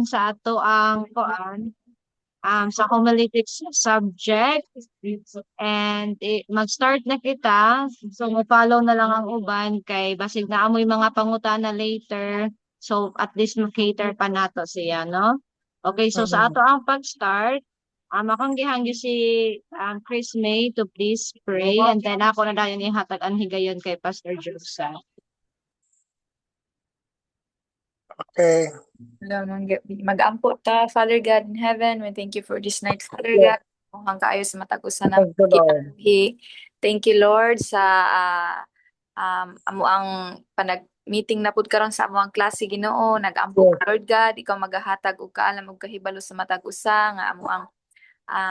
sa ato ang kuan sa homiletics subject and mag-start na kita, so mo-follow na lang ang uban kay basig na amoy mga pangutana later, so at least ma-cater pa nato siya, no? Okay, so sa Mhm. ato ang pag-start, akong gihangyo si Chris May to please pray and then ako na dayon ihatag ang higayon kay Pastor Joseph. Okay. Mag-ampo ta, Father God in heaven, we thank you for this night, Father Yes. God. Mukhang kaayo sa matag-usan ng Thank you, Lord. kinabuhi. Thank you, Lord, sa amo ang panag-meeting na pud karon sa amo ang klase Ginoo. Nag-ampo Yes. ka, Lord God, ikaw magahatag og kaalam ug kahibalo sa matag-usa nga amo ang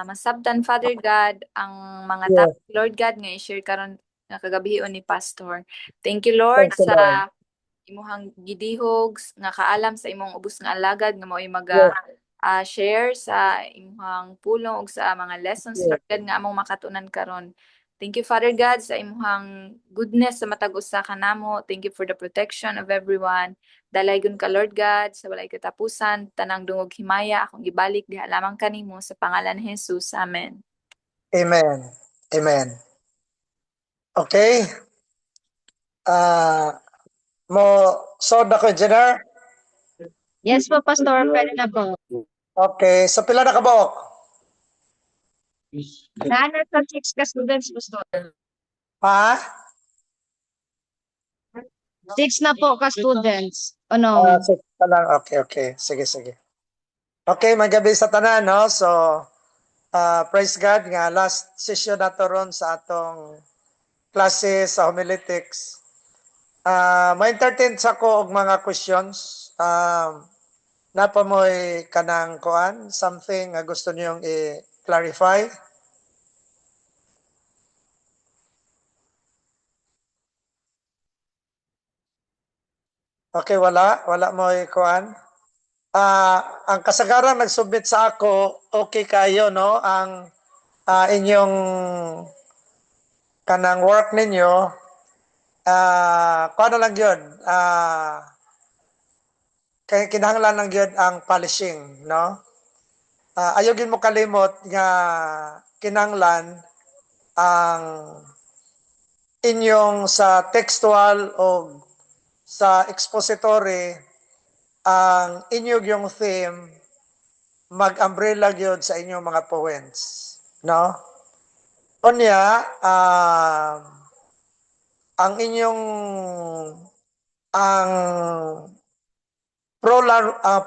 masabtan, Father God, ang mga Yes. topic, Lord God, nga i-share karon nga kagabihion ni Pastor. Thank you, Lord, Thank you, Lord. sa imuhang gidihog nga kaalam sa imong ubos nga alagad nga mao'y Yes. share sa imong pulong ug sa mga lessons, Yes. Lord God, nga among makatunan karon. Thank you, Father God, sa imong goodness sa matag usa kanamo. Thank you for the protection of everyone. Dalaygon ka, Lord God, sa walay katapusan, tanang dungog himaya akong gibalik diha lamang kanimo sa pangalan ni Jesus. Amen. Amen. Amen. Okay. Mo soda ko, Jenner? Yes po, Pastor, pwede na po. Okay. So, pila na kabuok? Naanad sa 6 ka students, Pastor. Ha? 6 na po ka students. Ano? Six pa lang. Okay, okay. Sige, sige. Okay, magabi sa tanan, no? So, praise God nga last session na to ron sa atong klase sa homiletics. Ma-entertain sa ko og mga questions. Napa mo'y kanang kuan, something nga gusto niyong i-clarify? Okay, wala. Wala mo'y kuan. Ang kasagaran nag-submit sa ako, okay kayo, no? Ang inyong kanang work ninyo, paano lang yun? Kaya kinahanglan lang yun ang polishing, no? Ayogin mo kalimot nga kinahanglan ang inyong sa textual o sa expository ang inyong yung theme mag-umbrella gyud sa inyong mga poems, no? Unya, ang inyong ang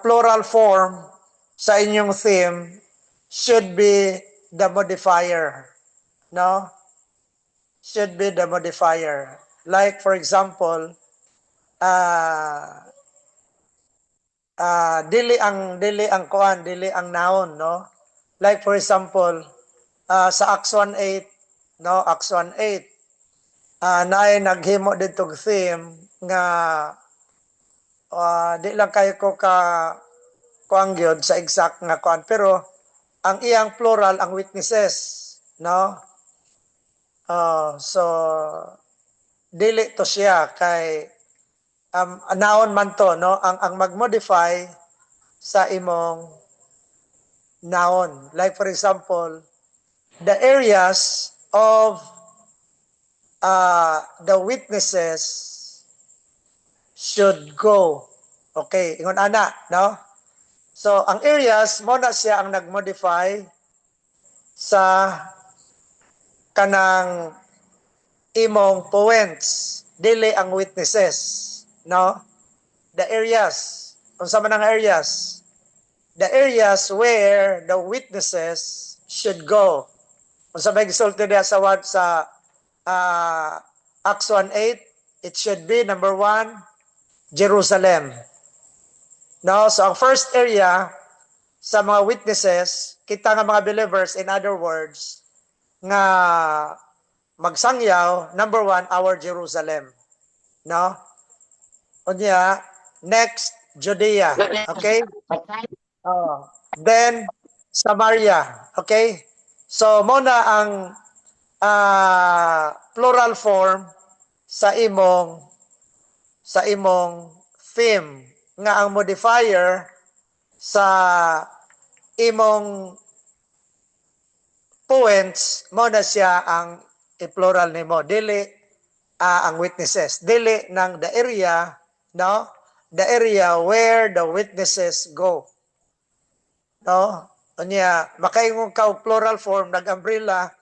plural form sa inyong theme should be the modifier, no? Should be the modifier. Like for example, dili ang kuan, dili ang noun, no? Like for example, sa Acts 1:8, no? Acts 1:8, naay naghimo dito theme nga di lang kayo ko kuang gyud sa exact nga kuan, pero ang iyang plural ang witnesses, no? So dili to siya kay noun man to, no? Ang mag-modify sa imong noun. Like for example, the areas of the witnesses should go. Okay, ingon ana, no? So, ang areas, mo na siya ang nag-modify sa kanang imong points, dili ang witnesses, no? The areas, kung sa man ang areas, the areas where the witnesses should go. Kung sa may gisulti niya sa what sa Acts 1:8, it should be number 1, Jerusalem. No, so ang first area sa mga witnesses, kita nga mga believers, in other words, nga magsangyaw, number 1, our Jerusalem. No? Unya, next, Judea. Okay? Then, Samaria. Okay? So, muna ang plural form sa imong theme nga ang modifier sa imong points mo na siya ang i-plural nimo, dili ang witnesses, dili ng the area, no, the area where the witnesses go, no. Unya makaingon ka og plural form, nag-umbrella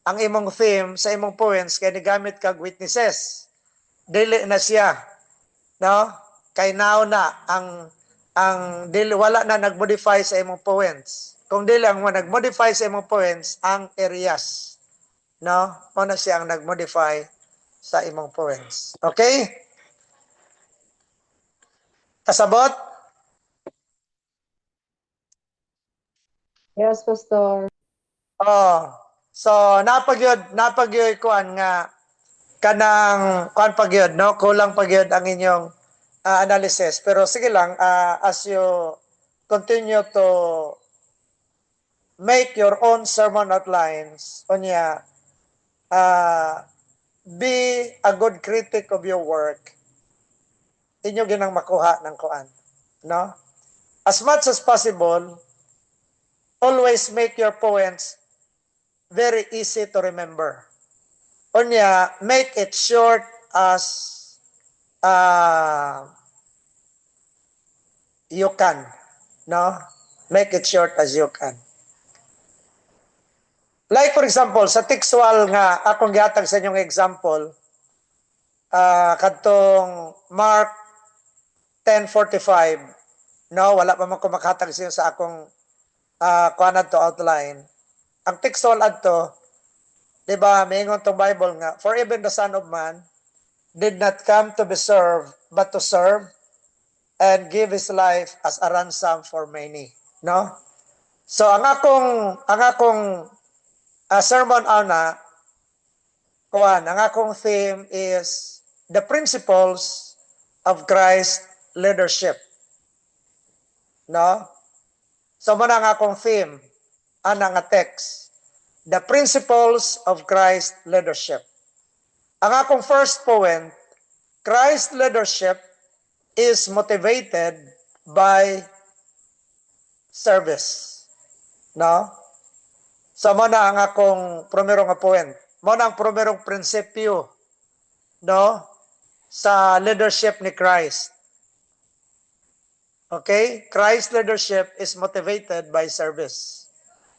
ang imong theme sa imong points kay nigamit kag witnesses, dili na siya, no, kay now na ang dili, wala na nag-modify sa imong points, kung dili ang nag-modify sa imong points ang areas, no, mo na siya ang nag-modify sa imong points. Okay? Kasabot? Yes, Pastor. Oh. So napagyod kuan nga kanang kuan pagyod, no, kulang pagyod ang inyong analysis, pero sige lang, as you continue to make your own sermon outlines, unya be a good critic of your work, inyo ginang makuha ng kuan, no? As much as possible, always make your points very easy to remember. Unya, make it short as you can, no? Make it short as you can. Like for example, sa textual nga akong gihatag sa inyong example, kadtong Mark 10:45, no, wala pa man ko makahatag sa inyo sa akong kuan to outline. Ang textual adto, di ba, maingon tong Bible nga, for even the Son of Man did not come to be served, but to serve and give His life as a ransom for many, no? So ang akong sermon ana, kuan, ang akong theme is the principles of Christ leadership, no? So mo na ang akong theme, ana nga text, the principles of Christ leadership. Ang akong first point, Christ leadership is motivated by service, no? So mo na ang akong primero nga point, mo na ang primerong prinsipyo, no, sa leadership ni Christ. Okay? Christ leadership is motivated by service.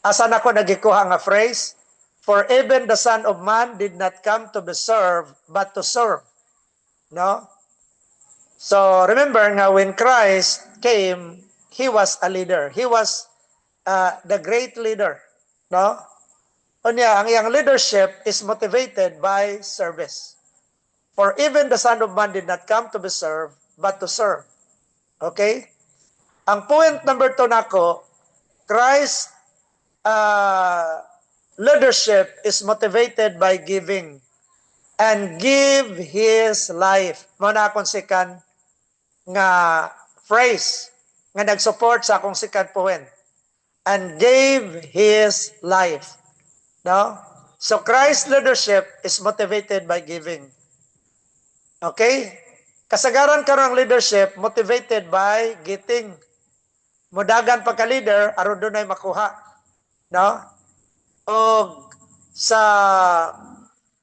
Asan ako nagikuha nga phrase? For even the Son of Man did not come to be served, but to serve. No? So, remember nga, when Christ came, He was a leader. He was the great leader. No? Unya, ang iyang leadership is motivated by service. For even the Son of Man did not come to be served, but to serve. Okay? Ang point number 2 nako, Christ leadership is motivated by giving and give His life. Mo na akong second nga phrase nga nag-support sa akong second point. And gave His life. No? So Christ leadership is motivated by giving. Okay? Kasagaran karon ang leadership motivated by getting. Mudagan pagka-leader aron dunay makuha, no? O sa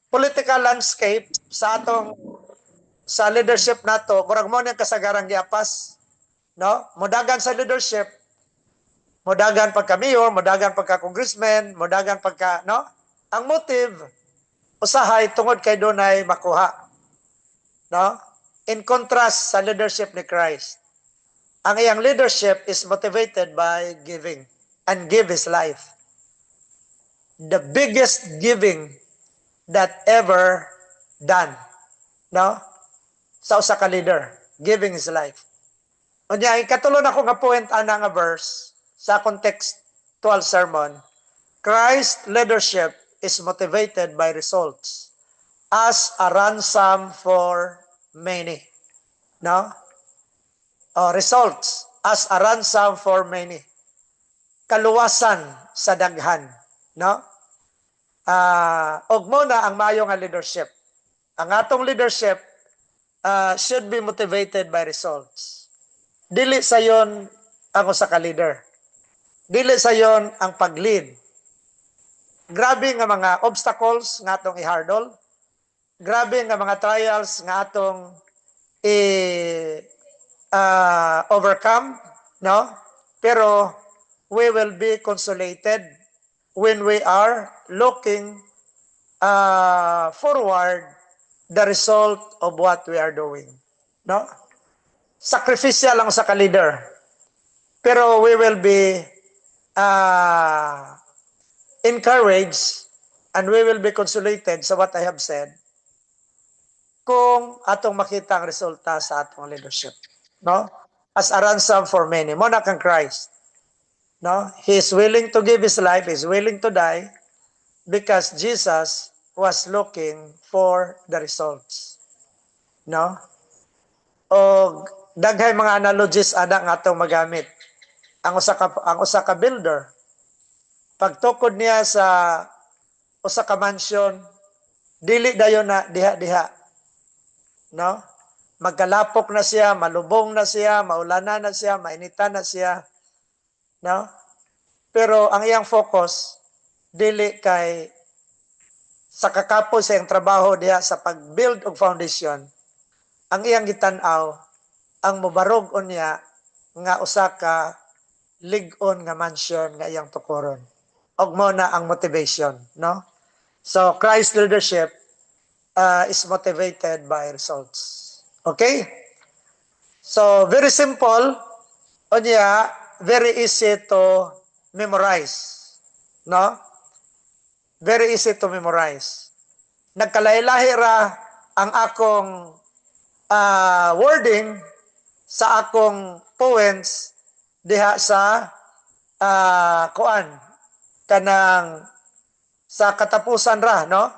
political landscape sa atong sa leadership nato, murag mo nang kasagarang giapas, no? Mudagan sa leadership, mudagan pagka-mayor, mudagan pagka-congressman, mudagan pagka, no? Ang motive usahay tungod kay dunay makuha, no? In contrast sa leadership ni Christ, ang iyang leadership is motivated by giving and give His life. The biggest giving that ever done, no? Sa usa ka leader, giving His life. Unya, ikatulon ako nga point ana nga verse sa contextual sermon, Christ leadership is motivated by results as a ransom for many, no? Results as a ransom for many. Kaluwasan sa daghan, no? Og mo na ang maayo nga leadership. Ang atong leadership should be motivated by results. Dili sayon ang usa ka leader. Dili sayon ang pag-lead. Grabe nga mga obstacles nga atong i-hurdle. Grabe nga mga trials nga atong overcome, no? Pero we will be consolated when we are looking forward the result of what we are doing, no? Sacrificial lang sa ka-leader. Pero we will be encouraged and we will be consolated sa what I have said kung atong makita ang resulta sa atong leadership, no? As a ransom for many, mo na kang Christ, no? He is willing to give his life, he is willing to die because Jesus was looking for the results, no? O daghay mga analogies ana nga atong magamit. Ang usa ka builder, pagtukod niya sa usa ka mansion, dili dayon na diha-diha, no? Magkalapok na siya, malubong na siya, maulanan na siya, mainitan na siya, no? Pero ang iyang focus dili kay sa kakapos sa iyang trabaho diha sa pag-build og foundation. Ang iyang gitan-aw ang mobarog unya nga usa ka lig-on nga mansion nga iyang tukuron. Og mo na ang motivation, no? So Christ leadership is motivated by results. Okay? So very simple, unya very easy to memorize, no? Very easy to memorize. Nagkalahi-lahi ra ang akong wording sa akong poems diha sa kanang sa katapusan ra, no?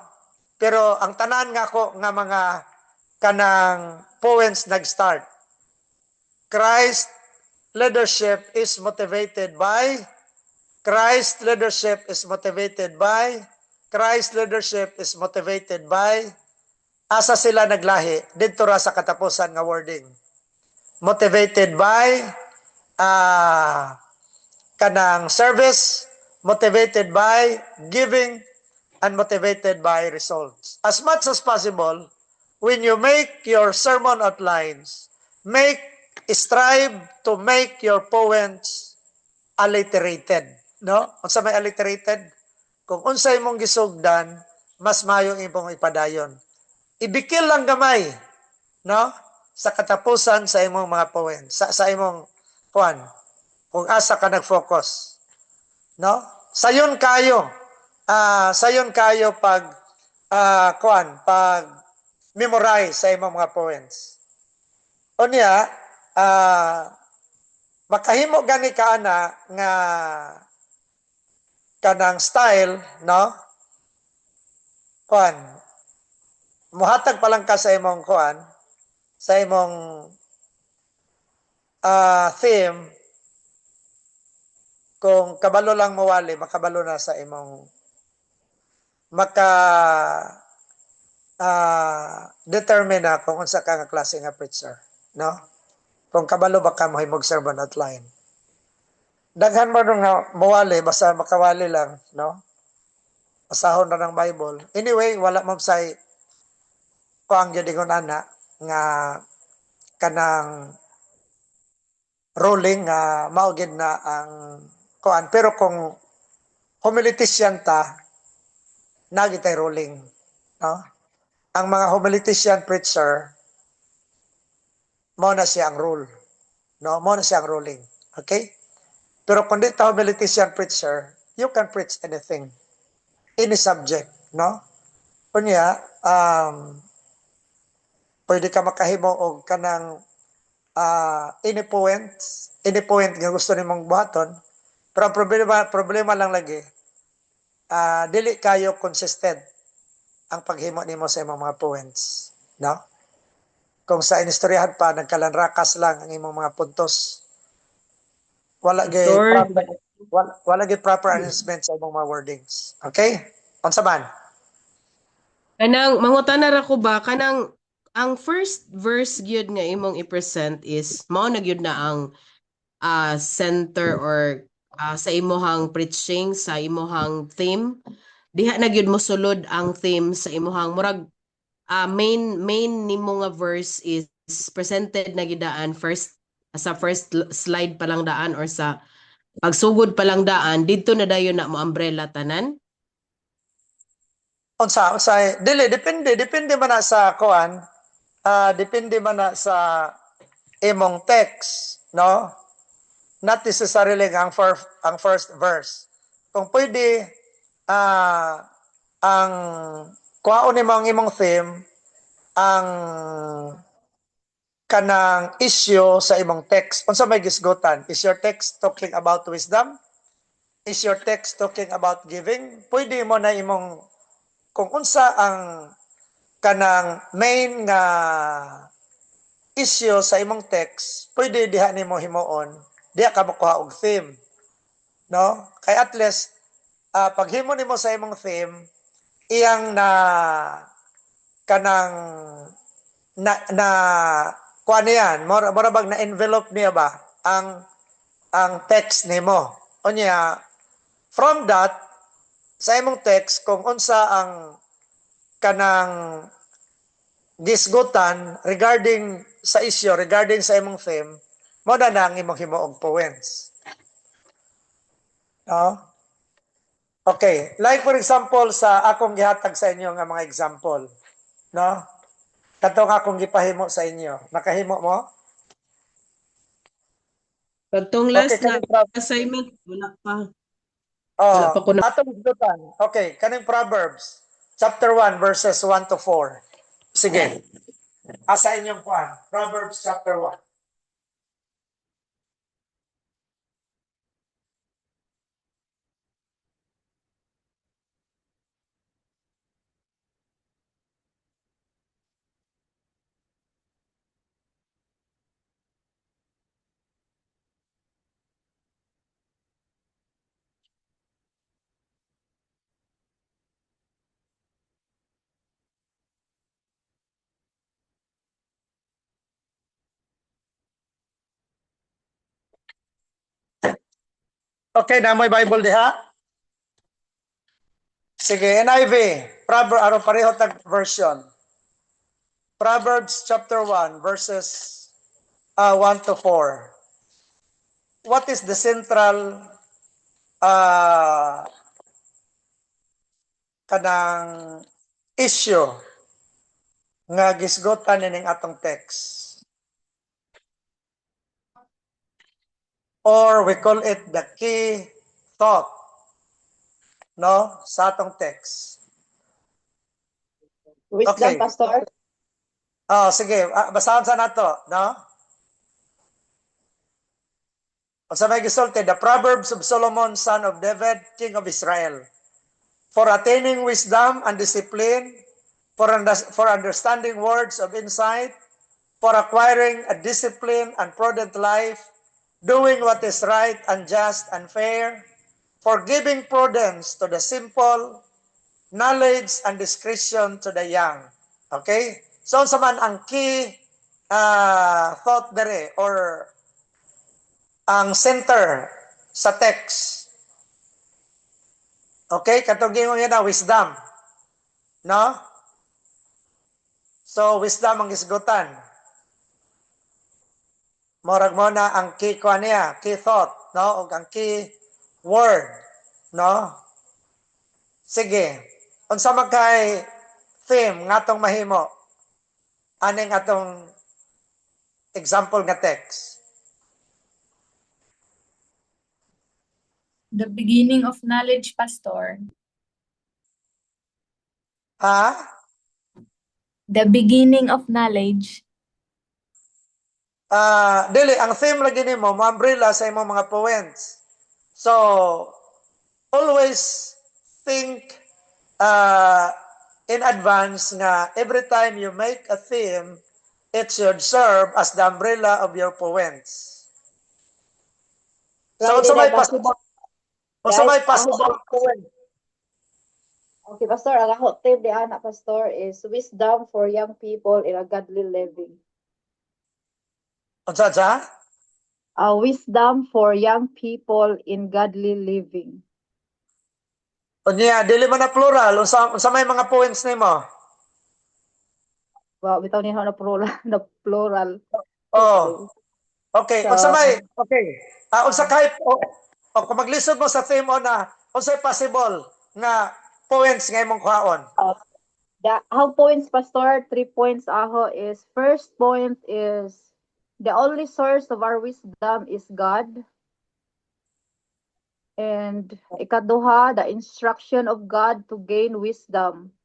Pero ang tanan nga ko nga mga kanang poems nag-start. Christ leadership is motivated by Christ leadership is motivated by Christ leadership is motivated by asa sila naglahi didto ra sa katapusan nga wording. Motivated by kanang service, motivated by giving, and motivated by results. As much as possible, when you make your sermon outlines, strive to make your poems alliterated, no? Unsa may alliterated? Kung unsay mong gisugdan, mas mayo imong ipadayon. Ibikil lang gamay, no? Sa katapusan sa imong mga poems, sa imong kuan. Kung asa ka nag-focus, no? Sayon kayo pag pag memorize sa imong mga poems. Unya, makahimo gani ka ana nga kanang style, no? Muhatag pa lang ka sa imong sa imong theme. Kung kabalo lang mawali, makabalo na sa imong determine na kung unsa ka nga klase nga preacher, no? Kung kabalo ba ka mohimog sermon outline. Daghan mo nga mawali, basta makawali lang, no? Pasahon na ng Bible. Anyway, wala mo say ko ang giningon ana nga kanang ruling nga maugid na ang kuan. Pero kung homiletician ta, nagitay ruling, no? Ang mga homiletician preacher, mo na siya ang rule, no? Mo na siya ang ruling, okay? Pero kung di ta homiletician preacher, you can preach anything, any subject, no? Kunya, pwede ka makahimo og kanang any point nga gusto nimong buhaton. Pero ang problema lang lagi, dili kayo consistent ang paghimo nimo sa imong mga poems, no? Kung sa inistoryahan pa nagkalanrakas lang ang imong mga puntos, wala gid proper arrangement sa imong mga wordings. Okay? Unsa man? Kanang mangutan na ra ko ba kanang ang first verse gyud nga imong i-present is mao na gyud na ang center or sa imuhang preaching, sa imuhang theme, diha na gyud mo sulod ang theme sa imuhang murag main nimo nga verse is presented na gidaan first sa first slide pa lang daan or sa pagsugod pa lang daan didto na dayon na mo umbrella tanan. Unsa depende man na sa kuan, depende man na sa imong text, no? Not necessarily ang first verse. Kung pwede ang kuhaon nimo ang imong theme, ang kanang issue sa imong text. Unsa may gisgutan? Is your text talking about wisdom? Is your text talking about giving? Pwede mo na imong kung unsa ang kanang main nga issue sa imong text, pwede diha nimo himuon, diha ka makuha og theme. No? Kay at least paghimo nimo sa imong theme, iyang na kanang na kuan yan, mora bag na envelope niya ba ang text nimo. Unya from that sa imong text kung unsa ang kanang gisgutan regarding sa issue, regarding sa imong theme, mo na ang imong himuong poems. No? Okay, like for example sa akong gihatag sa inyo nga mga example, no? Katong akong gipahimo sa inyo, nakahimo mo? Katong Okay, last na kaning assignment wala pa. Wala pa ko na. atong gisgutan. Okay, kaning Proverbs chapter 1 verses 1 to 4. Sige. Asa inyong kuan? Proverbs chapter 1. Okay, na may Bible diha? Sige, NIV. Proverbs, pareho tag version. Proverbs chapter 1 verses 1 to 4. What is the central kanang issue nga gisgotan nining atong text? Or we call it the key thought, no, sa atong text. Wisdom, Okay. Pastor. Sige, basahan sa nato, no? Sa may gisulti, the Proverbs of Solomon, son of David, king of Israel. For attaining wisdom and discipline, for understanding words of insight, for acquiring a disciplined and prudent life, doing what is right and just and fair, for giving prudence to the simple, knowledge and discretion to the young. Okay? So, sa man ang key thought dere or ang center sa text. Okay? Katong gingon yan na wisdom. No? So, wisdom ang isgutan. Morag mo na ang key ko niya, key thought, no? O ang key word, no? Sige. Unsa man kay theme ngatong mahimo? Aning atong example nga text? The beginning of knowledge, Pastor. Ha? The beginning of knowledge. Dili, ang theme lagi nimo, umbrella sa imong mga poems. So, always think in advance nga every time you make a theme, it should serve as the umbrella of your poems. So, Friday sa may na ba? poem. Okay, Pastor, ang ako tip di anak, Pastor, is wisdom for young people in a godly living. Unsa? wisdom for young people in godly living. Unya, dili man na plural, unsa may mga points nimo? Wow, bitaw niya na plural, na plural. Oh, okay. So, Unsa may, okay. Unsa kay, kung maglisod mo sa theme o na, unsay possible nga points nga imong kuhaon? how points, Pastor? 3 points aho is, first point is, the only source of our wisdom is God. And ikaduha, the instruction of God to gain wisdom.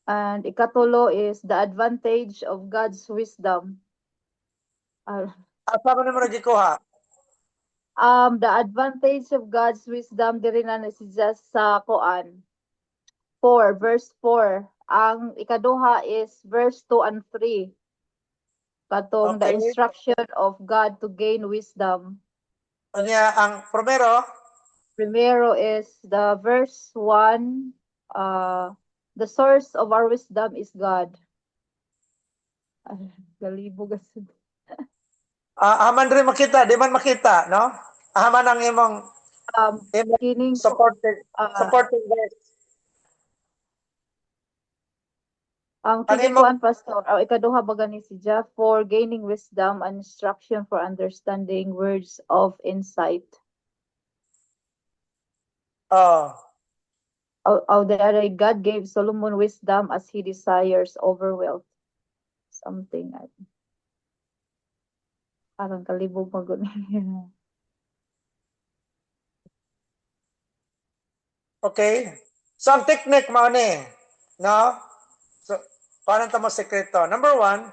And ikatulo is the advantage of God's wisdom. Asa man mo nagikuha? The advantage of God's wisdom diri na just sa Quran. 4, verse 4. Ang ikaduha is verse 2 and 3. Katong the Okay. instruction of God to gain wisdom. Unya, ang primero, Primero is the verse 1. The source of our wisdom is God. Galibog asud. haman rin makita, di man makita, no? Haman ang imong Kining supporting verse. ang Ang imong kinikuan, Pastor, ikaduha baga ni si Jeff, for gaining wisdom and instruction for understanding words of insight. The other, God gave Solomon wisdom as he desires over wealth. Something parang kalibog magun. Okay. So, ang technique mo ni, no? So, paano mo sekreto? Number 1,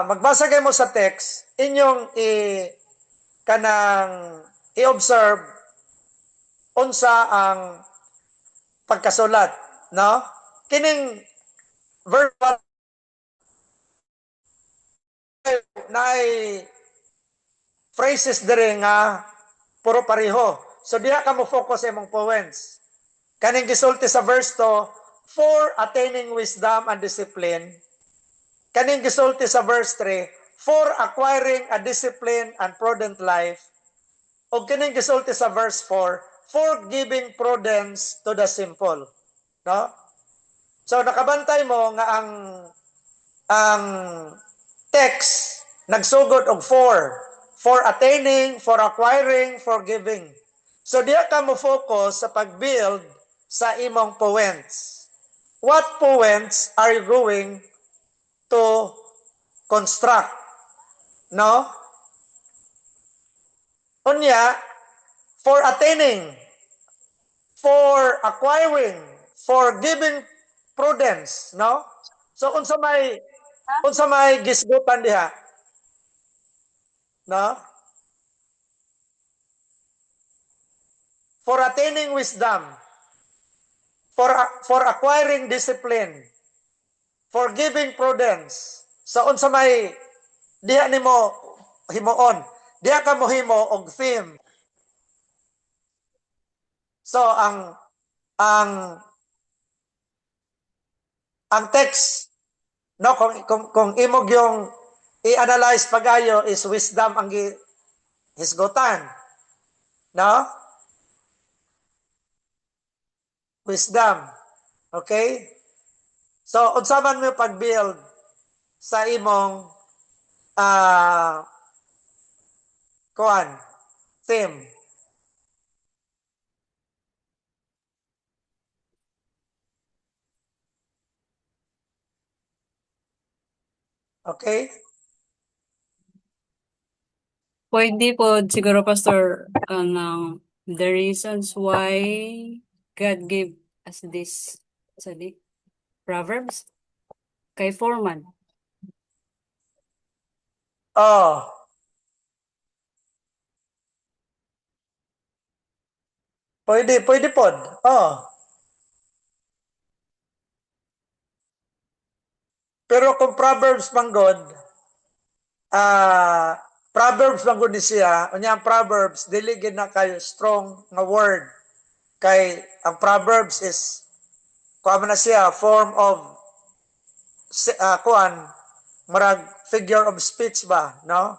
magbasa kayo mo sa text, inyong i-observe unsa ang pagkasulat, no? Kining verse 1 na phrases dire nga puro pareho. So diha ka mo focus sa imong poems. Kaning gisulti sa verse 2, for attaining wisdom and discipline. Kaning gisulti sa verse 3, for acquiring a discipline and prudent life. O kaning gisulti sa verse 4, for giving prudence to the simple. No? So nakabantay mo nga ang text nagsugod og for attaining, for acquiring, for giving. So diya ka mo focus sa pag-build sa imong poems. What poems are you going to construct? No? Unya, for attaining, for acquiring, for giving prudence, no? So unsa may gisgutan diha? No? For attaining wisdom, for acquiring discipline, for giving prudence. So unsa may diha nimo himuon? Diha ka mo himo og theme. So ang text, no, kung imog yung i-analyze pagayo is wisdom ang hisgutan. No? Wisdom. Okay? So, unsa man mo pag-build sa imong theme. Okay? Pwede po siguro, Pastor, the reasons why God gave us this Proverbs kay Foreman. Oh. Pwede pod. Oh. Pero kung Proverbs manggod, Proverbs manggod ni siya, unya ang Proverbs dili gid na kayo strong nga word. Kay ang Proverbs is kuha na siya form of marag figure of speech ba, no?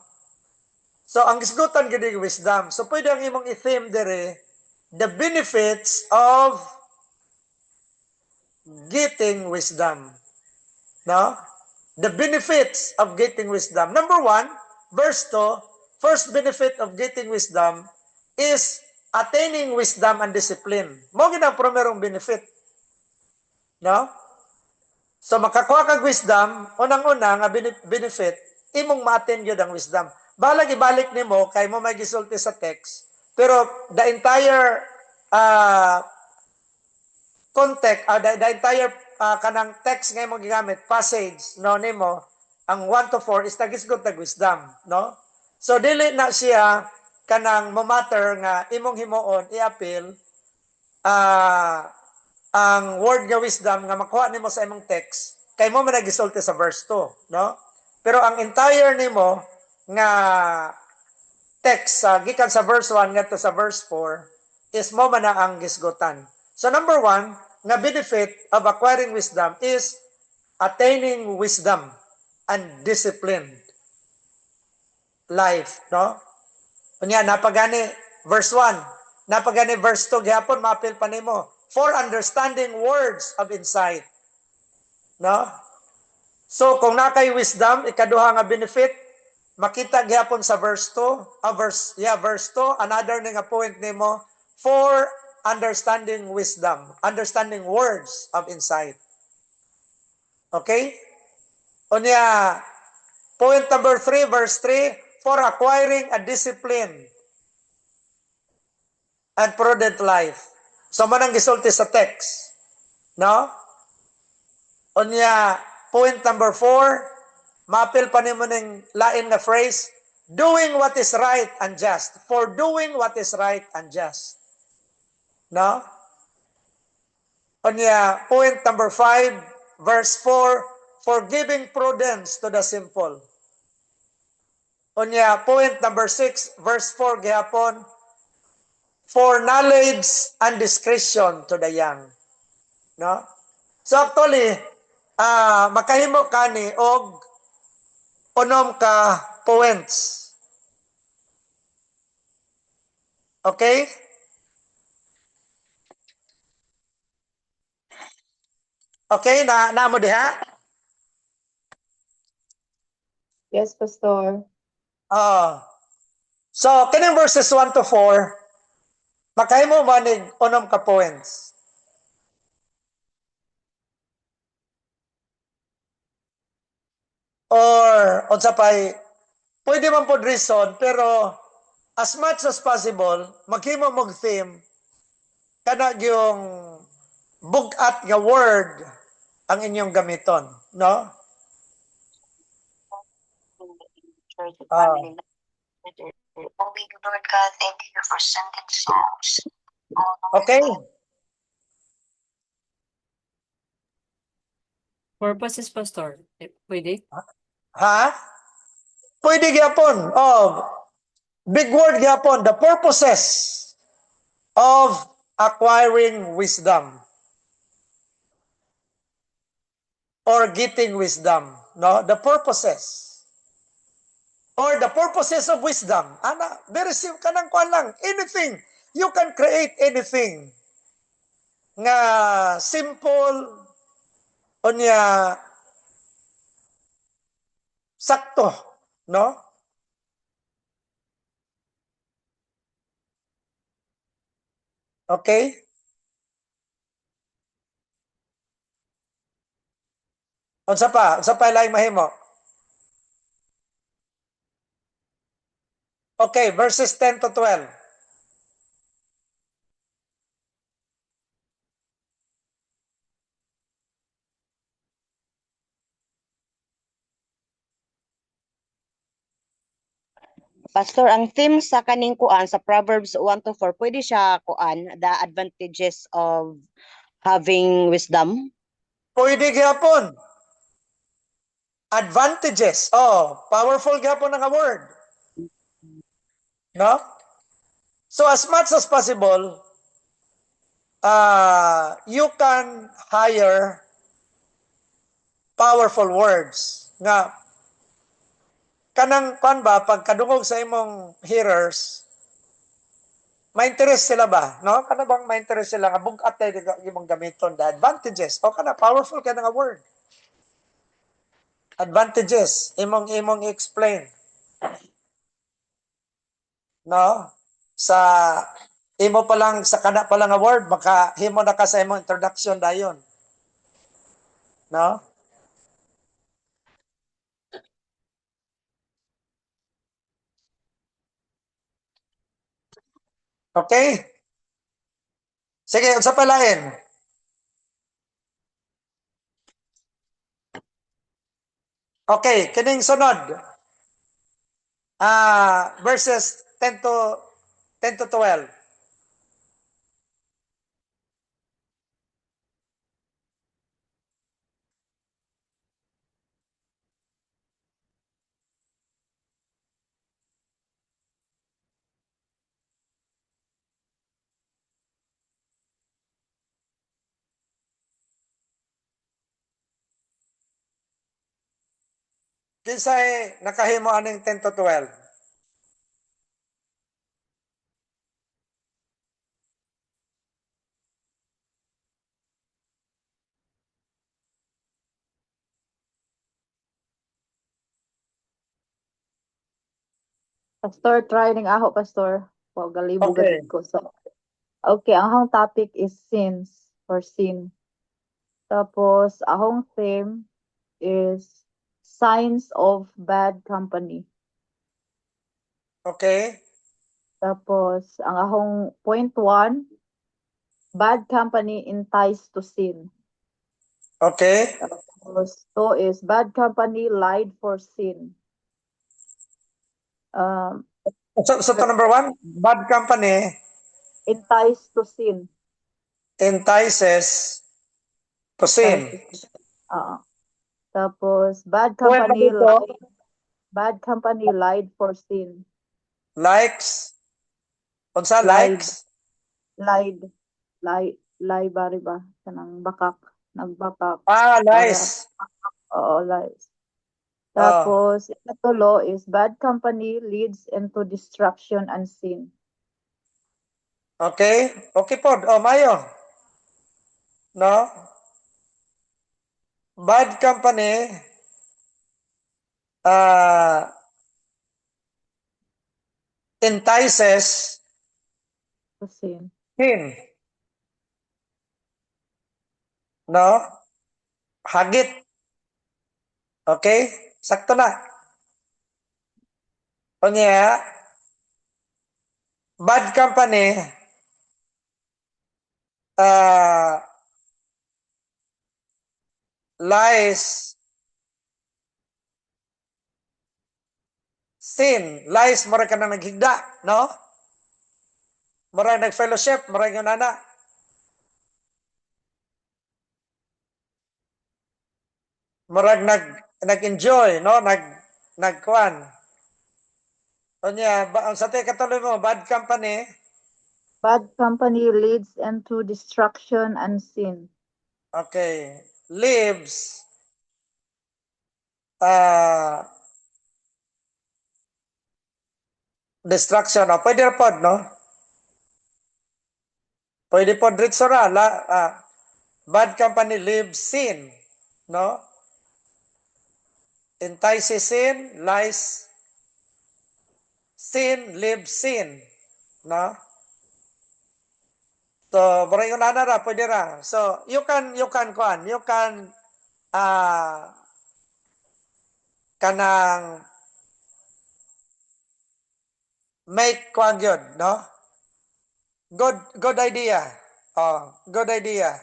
So ang gisgutan gid wisdom. So pwede ang imong i-theme dire the benefits of getting wisdom. No? The benefits of getting wisdom. Number 1, verse 2, first benefit of getting wisdom is attaining wisdom and discipline. Mo gid ang primerong benefit. No? So makakuha kag wisdom, unang-una nga benefit, imong ma-attain gyud ang wisdom. Balag ibalik nimo kay mo may gisulti sa text. Pero the entire context, the entire kanang text nga imong gigamit, passage no nimo, ang 1 to 4 is tagisgot tag wisdom, no? So dili na siya kanang mo matter nga imong himuon i-appeal ang word nga wisdom nga makuha nimo sa imong text kay mo man nagisulti sa verse 2, no? Pero ang entire nimo nga text gikan sa verse 1 ngadto sa verse 4 is mo man na ang gisgutan. So number 1 nga benefit of acquiring wisdom is attaining wisdom and disciplined life, no? Unya napagani verse 1, napagani verse 2 gyapon maapil pa nimo for understanding words of insight. No? So kung nakay wisdom, ikaduha nga benefit, makita gyapon sa verse 2, verse 2, another nga point nimo for understanding wisdom, understanding words of insight. Okay? Unya point number 3, verse 3, for acquiring a discipline and prudent life. So manang gisulti sa text. No? Unya, point number 4, mapil pa nimo ning lain nga phrase, doing what is right and just. For doing what is right and just. No? Unya, point number 5, verse 4, for giving prudence to the simple. Unya, point number 6, verse 4, gihapon, for knowledge and discretion to the young. No? So actually, makahimo ka ni og unom ka points. Okay? Okay, na mo diha? Yes, Pastor. So, kining verses 1 to 4, makahimo manig unom ka points. Or, unsa pay, pwede man po reason, pero as much as possible, maghimo mog theme, kana yung bugat nga word ang inyong gamiton, no? Lord God, thank you for sending songs. Okay? Purposes, Pastor. Pwede? Ha? Pwede gyapon. Big word gyapon, the purposes of acquiring wisdom or getting wisdom, no? The purposes or the purposes of wisdom. Ana, very simple kanang kuan lang. Anything, you can create anything nga simple unya sakto, no? Okay? Unsa pa laing mahimo? Okay, verses 10 to 12. Pastor, ang theme sa kaning kuan sa Proverbs 1 to 4, pwede siya kuan the advantages of having wisdom. Pwede gyapon. Advantages. Powerful gyapon nga word. No? So as much as possible, you can hire powerful words nga kanang kuan ba pag kadungog sa imong hearers, ma-interest sila ba? No? Kana bang ma-interest sila nga bugat ay imong gamiton the advantages o kana powerful ka nga word. Advantages imong explain. No? Sa imo pa lang sa kana pa lang nga word maka himo na ka sa imong introduction dayon. No? Okay? Sige, unsa pa lain? Okay, kining sunod. Verses 10 to 12. Kinsay nakahimo aning 10 to 12? Pastor, try ning aho, Pastor. Wow, galibog Okay. ko. So, okay, ang ahong topic is sins or sin. Tapos, ahong theme is signs of bad company. Okay. Tapos, ang ahong point 1, bad company entice to sin. Okay. Tapos, 2 is bad company lied for sin. So to number 1, bad company Entice to sin. entices to sin. Tapos, bad Well, company dito, lied for sin. likes. Unsa Lied. likes? Lie bari ba? Kanang bakak. Nagbakak. Lies. Oo, lies. Oh. Tapos, ikatulo is bad company leads into destruction and sin. Okay. Okay po. Mayo. No? Bad company entices To sin. sin. No? Hagit. Okay? Sakto na. Kunya, bad company lies sin. Lies, mura ka na naghigda. No? Mura nag-fellowship. Mura yung nana. Murag nag-enjoy, no? Nagkuan. Kunya, ang sa katuloy mo, bad company. Bad company leads into destruction and sin. Okay. Lives destruction. Pwede na pod, no? Pwede pod ritso ra. Bad company lives sin. No? Entices sin, lies sin, lives sin. No? So, mura yung nana ra, pwede ra. So, you can kanang make kuan yun, no? Good idea. Good idea.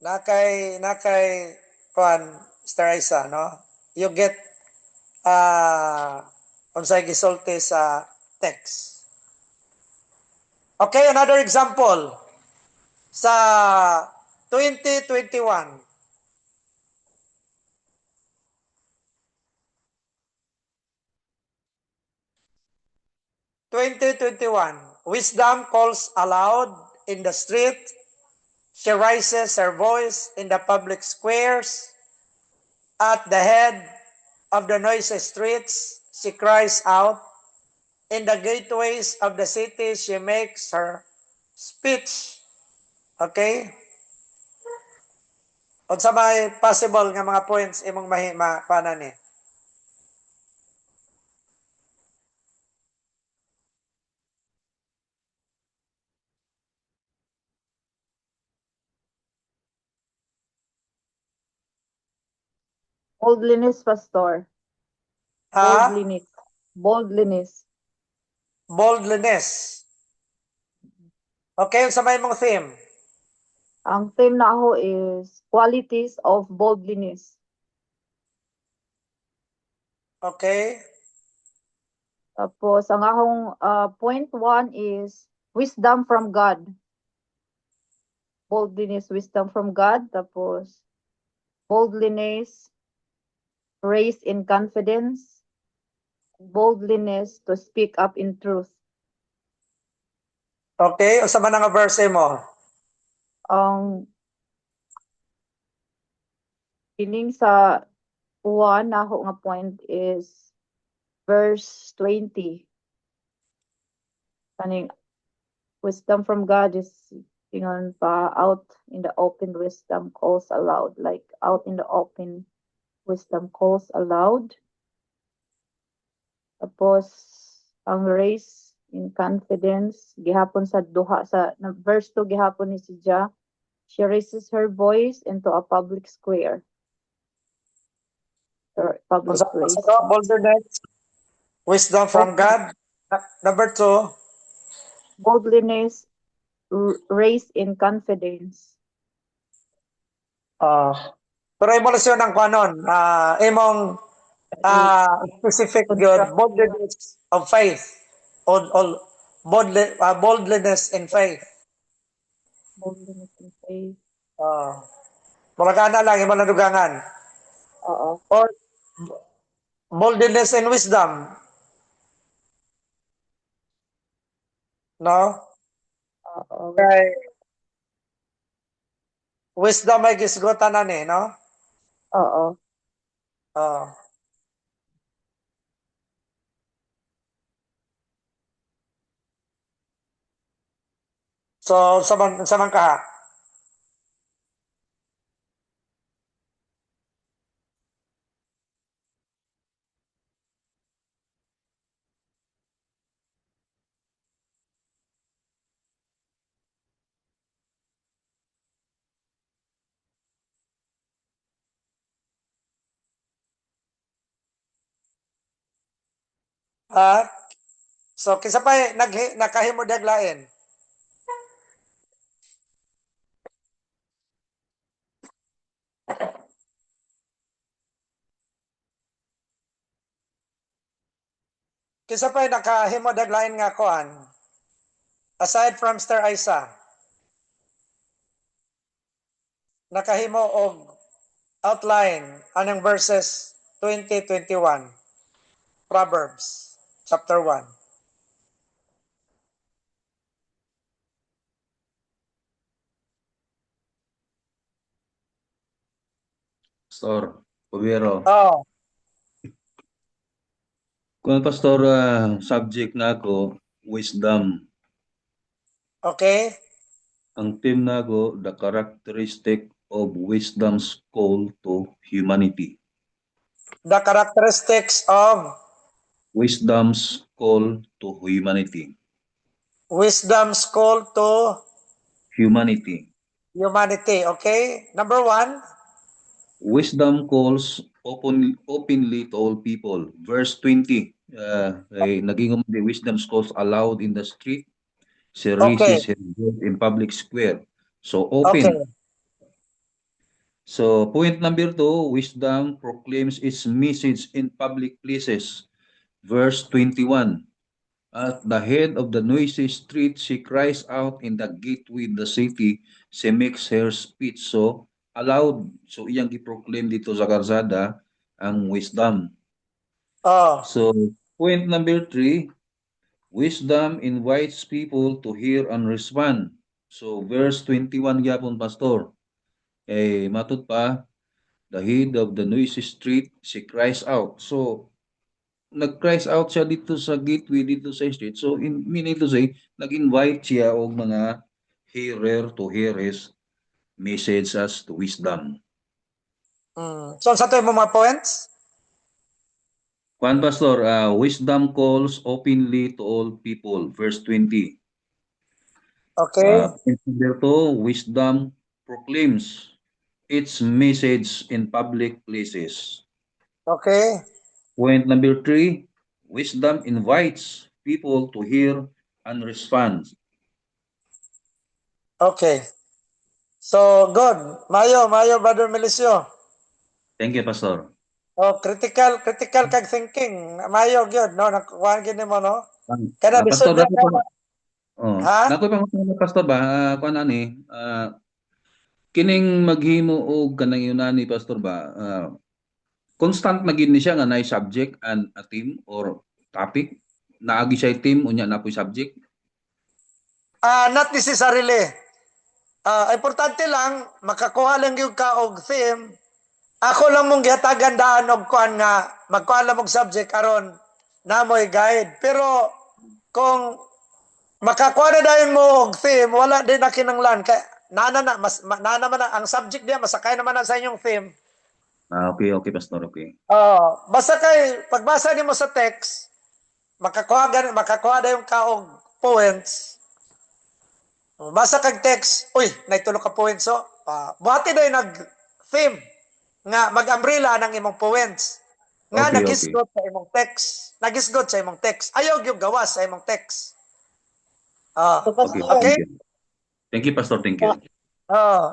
Nakay kuan Starisa, no? You get unsay gisulti sa text. Okay, another example. Sa 2021. Wisdom calls aloud in the street. She raises her voice in the public squares. At the head of the noisy streets, she cries out. In the gateways of the city, she makes her speech. Okay? Unsa may possible nga mga points imong mahima panan ni? Boldliness, Pastor. Ha? Boldliness. Boldliness. Boldliness. Okay, unsa may mong theme? Ang theme na ako is qualities of boldliness. Okay? Tapos, ang akong point 1 is wisdom from God. Boldliness, wisdom from God. Tapos, boldliness, raise in confidence. Boldliness to speak up in truth. Okay, unsa man nga verse mo? Ang ining sa 1 na ako nga point is verse 20. Kaning wisdom from God is ingon pa out in the open wisdom calls aloud, like out in the open wisdom calls aloud. Tapos ang raise in confidence gihapon sa duha sa verse 2 gihapon ni si Ja, she raises her voice into a public square or public Unsa place. boldness? Wisdom from God. Number 2. Boldliness, raise in confidence. Pero imo lesyon ang kanon, imong specific good boldness of faith. Boldliness in faith. Boldliness in faith. Malagana lang imo nadugangan. Oo. Or boldness in wisdom. No? Oo. Kay wisdom ay gisgutan na ni, no? Oo. So, sa man kaha? So, kisa pa nakahimo daglain. Kisa pa nakahimo daglain nga kuan. Aside from Sir Isa, nakahimo og outline anang verses 20-21. Proverbs chapter 1. Pastor Pabero. Oh, Kung pastor, subject na ako, wisdom. okay. Ang theme na ako, the characteristic of wisdom's call to humanity. The characteristics of Wisdom's call to humanity. wisdom's call to Humanity. humanity. Okay. Number 1. Wisdom calls openly to all people. Verse 20, naging the wisdom's calls aloud in the street. She raises her voice in public square. So open. Okay. So point number 2, wisdom proclaims its message in public places. Verse 21, at the head of the noisy street, she cries out in the gateway of the city, she makes her speech. So aloud, so iyang giproclaim dito sa karsada ang wisdom. So point number 3, wisdom invites people to hear and respond. So verse 21 gyapon pastor. Matod pa, the head of the noisy street, she cries out. So, nag-cries out siya dito sa gateway, dito sa street. So, meaning to say, nag-invite siya og mga hearer to hear his message as to wisdom. So, sa ito yung mga points? Juan Pastor, wisdom calls openly to all people. Verse 20. Okay. Point number 2, wisdom proclaims its message in public places. Okay. Point number 3, wisdom invites people to hear and respond. Okay. So, good. Mayo, Brother Melisio. Thank you, Pastor. Oh, critical kag thinking. Mayo, good, no? Nakuha gini mo, no? Kaya Pastor, bisod dako pa, Ha? dako pa Pastor ba, kuan ani, kining maghimo og kanang yunani, Pastor ba, constant na gid ni siya nga naay subject and a theme or topic, naagi siya team unya na po'y subject. Not necessarily. Importante lang, makakuha lang yung ka og theme. Ako lang mong gihatagan daan og kuan nga, magkuha lang mong subject aron namoy guide. Pero, kung makakuha na dahil mo og theme, wala din na kinanglan. Kaya, nana man na, ang subject niya, masakay naman na sa inyong theme. Okay, Pastor, okay. Basta kay, pagbasa nimo sa text, makakuha na yung ka og points. Basa kag text, uy, naitulo ka points, so, buhati na yung nag-theme, nga mag-umbrella ng imong points, nga Okay, nagisgot sa imong text, ayaw yung gawas sa imong text. So, Okay, Pastor, Okay? thank you, Pastor, thank you.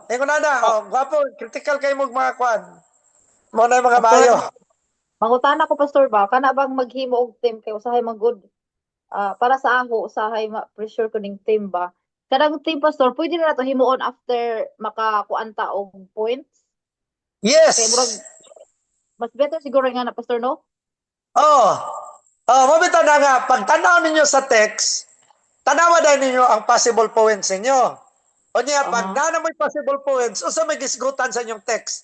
Ingon na, gwapo, critical kayo mong mga kwan. Muna yung mga Pastor, mayo. mangutana ko, Pastor, ba? Kana bang maghimo og team kay usahay mag-good? Para sa ako, usahay ma-pressure ko ning team ba? Kadang team, Pastor, pwede na nato himuon after makakuanta og points? Yes! Kaya murag, mas better siguro nga na, Pastor, no? Mabita na nga, pag tanaw ninyo sa text, tanawa dahil ninyo ang possible points ninyo. O niya, pag nana mo'y possible points, o sa may gisgutan sa inyong text,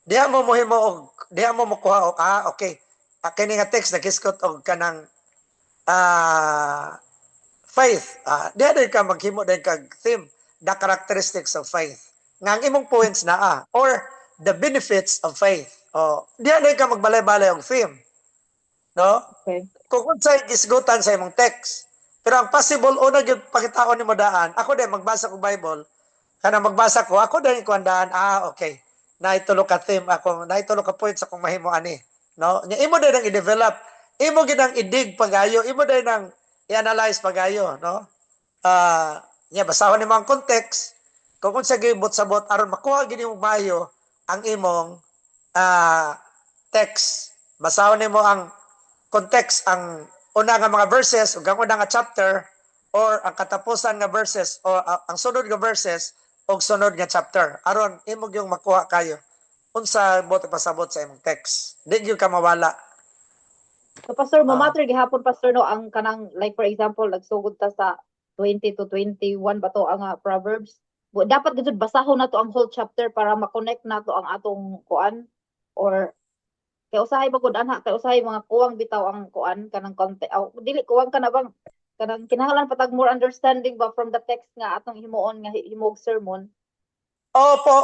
diha mo mukuha og, okay. Kini nga text, nagisgot og kanang faith. Diha din ka maghimo din kag theme, the characteristics of faith. Nga ang imong points na or the benefits of faith. Diha din ka magbalay-balay og theme. No? Okay. Kung unsay gisgutan sa imong text. Pero ang possible una gyud pakitaon nimo daan, ako din magbasa ko Bible, kana magbasa ko, ako din kuandaan, okay. Naitulo ka theme ako, naitulo ka points akong mahimo ani. No? Nya imo din ang i-develop, imo gid ang i-dig pagayo, imo din ang i-analyze pagayo, no? Nya basahon nimo ang context, kung unsa gibot sabot aron makuha gid nimo mayo ang imong text. Basahon nimo ang context, ang una nga mga verses ug ang una nga chapter or ang katapusan nga verses o ang sunod nga verses ug sunod nga chapter aron imo gyung makuha kayo unsa bote pasabot sa imong text, di gyud ka mawala. So, Pastor, matter gihapon, Pastor, no, ang kanang, like, for example, nagsugod ta sa 20 to 21 ba to ang Proverbs? Dapat gud basahon na to ang whole chapter para ma-connect na to ang atong kuan or kay usahay ba gud anha, kay usahay mga kuwang bitaw ang kuan kanang content. Dili kuwang ka na bang kanang kinahanglan patag more understanding ba from the text nga atong himuon nga himog sermon. Opo,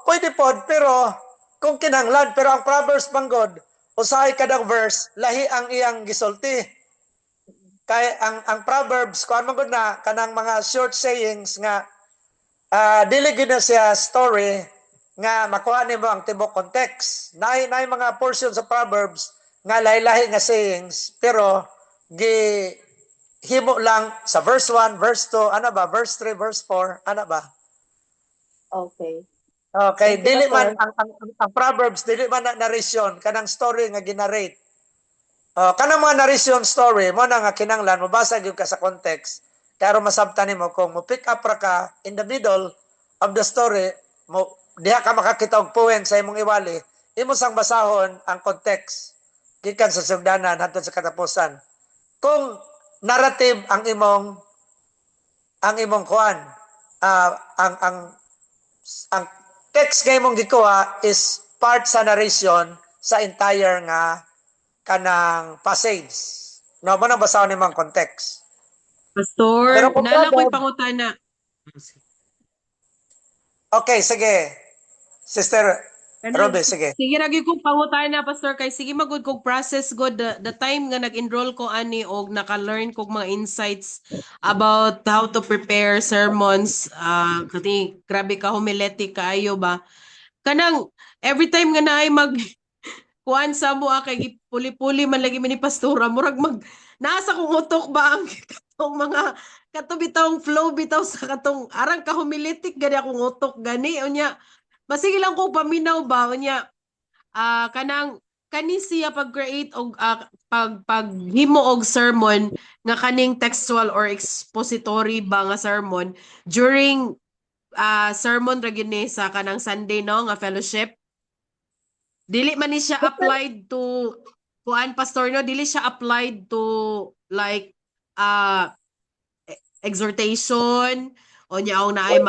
pwede pod, pero kung kinahanglan, pero ang Proverbs manggod, usahay kadang verse, lahi ang iyang gisulti. Kay ang Proverbs, kuan manggod na, kanang mga short sayings nga, dili gyud na siya story, nga makuha nimo ang tibok context. Nay mga portion sa Proverbs, nga lahi-lahi nga sayings, pero, himo lang sa verse 1, verse 2, ano ba, verse 3, verse 4, ano ba? Okay. Okay, Thank you, dili man Pastor. ang Proverbs, dili man na narration kanang story nga ginarrate. Kanang mga narration story mo na nga kinanglan mabasa gyud ka sa context. Kaya masabtan nimo kung mo pick up ra ka in the middle of the story, mo diha ka makakita og point sa imong iwali, imo sang basahon ang context gikan sa sugdanan hangtod sa katapusan. Kung narrative ang imong kuan, ang text kay mong gikuha is part sa narration sa entire nga kanang passage. No, mo na basahon ni mga context. Pastor, Pero kung nala ko'y brother, pangutana. okay, sige. Sister Kanang, Robe, sige. sige lagi kong pangutana, Pastor, kay sige magud kog process god the time nga nag-enroll ko ani og naka-learn kog mga insights about how to prepare sermons. Kati grabe ka homiletic kaayo ba? Kanang every time nga naay mag kuan sa mo kay puli-puli man lagi ni pastora murag nasa kong utok ba ang katong mga katong flow bitaw sa katong arang ka homiletic gani akong utok gani unya masige lang ko paminaw ba unya kanang kani siya pag-create og paghimo og sermon nga kaning textual or expository ba nga sermon during sermon ra gyud ni sa kanang Sunday no nga fellowship. Dili man ni siya applied to kuan pastor no, dili siya applied to like exhortation o nya ang naay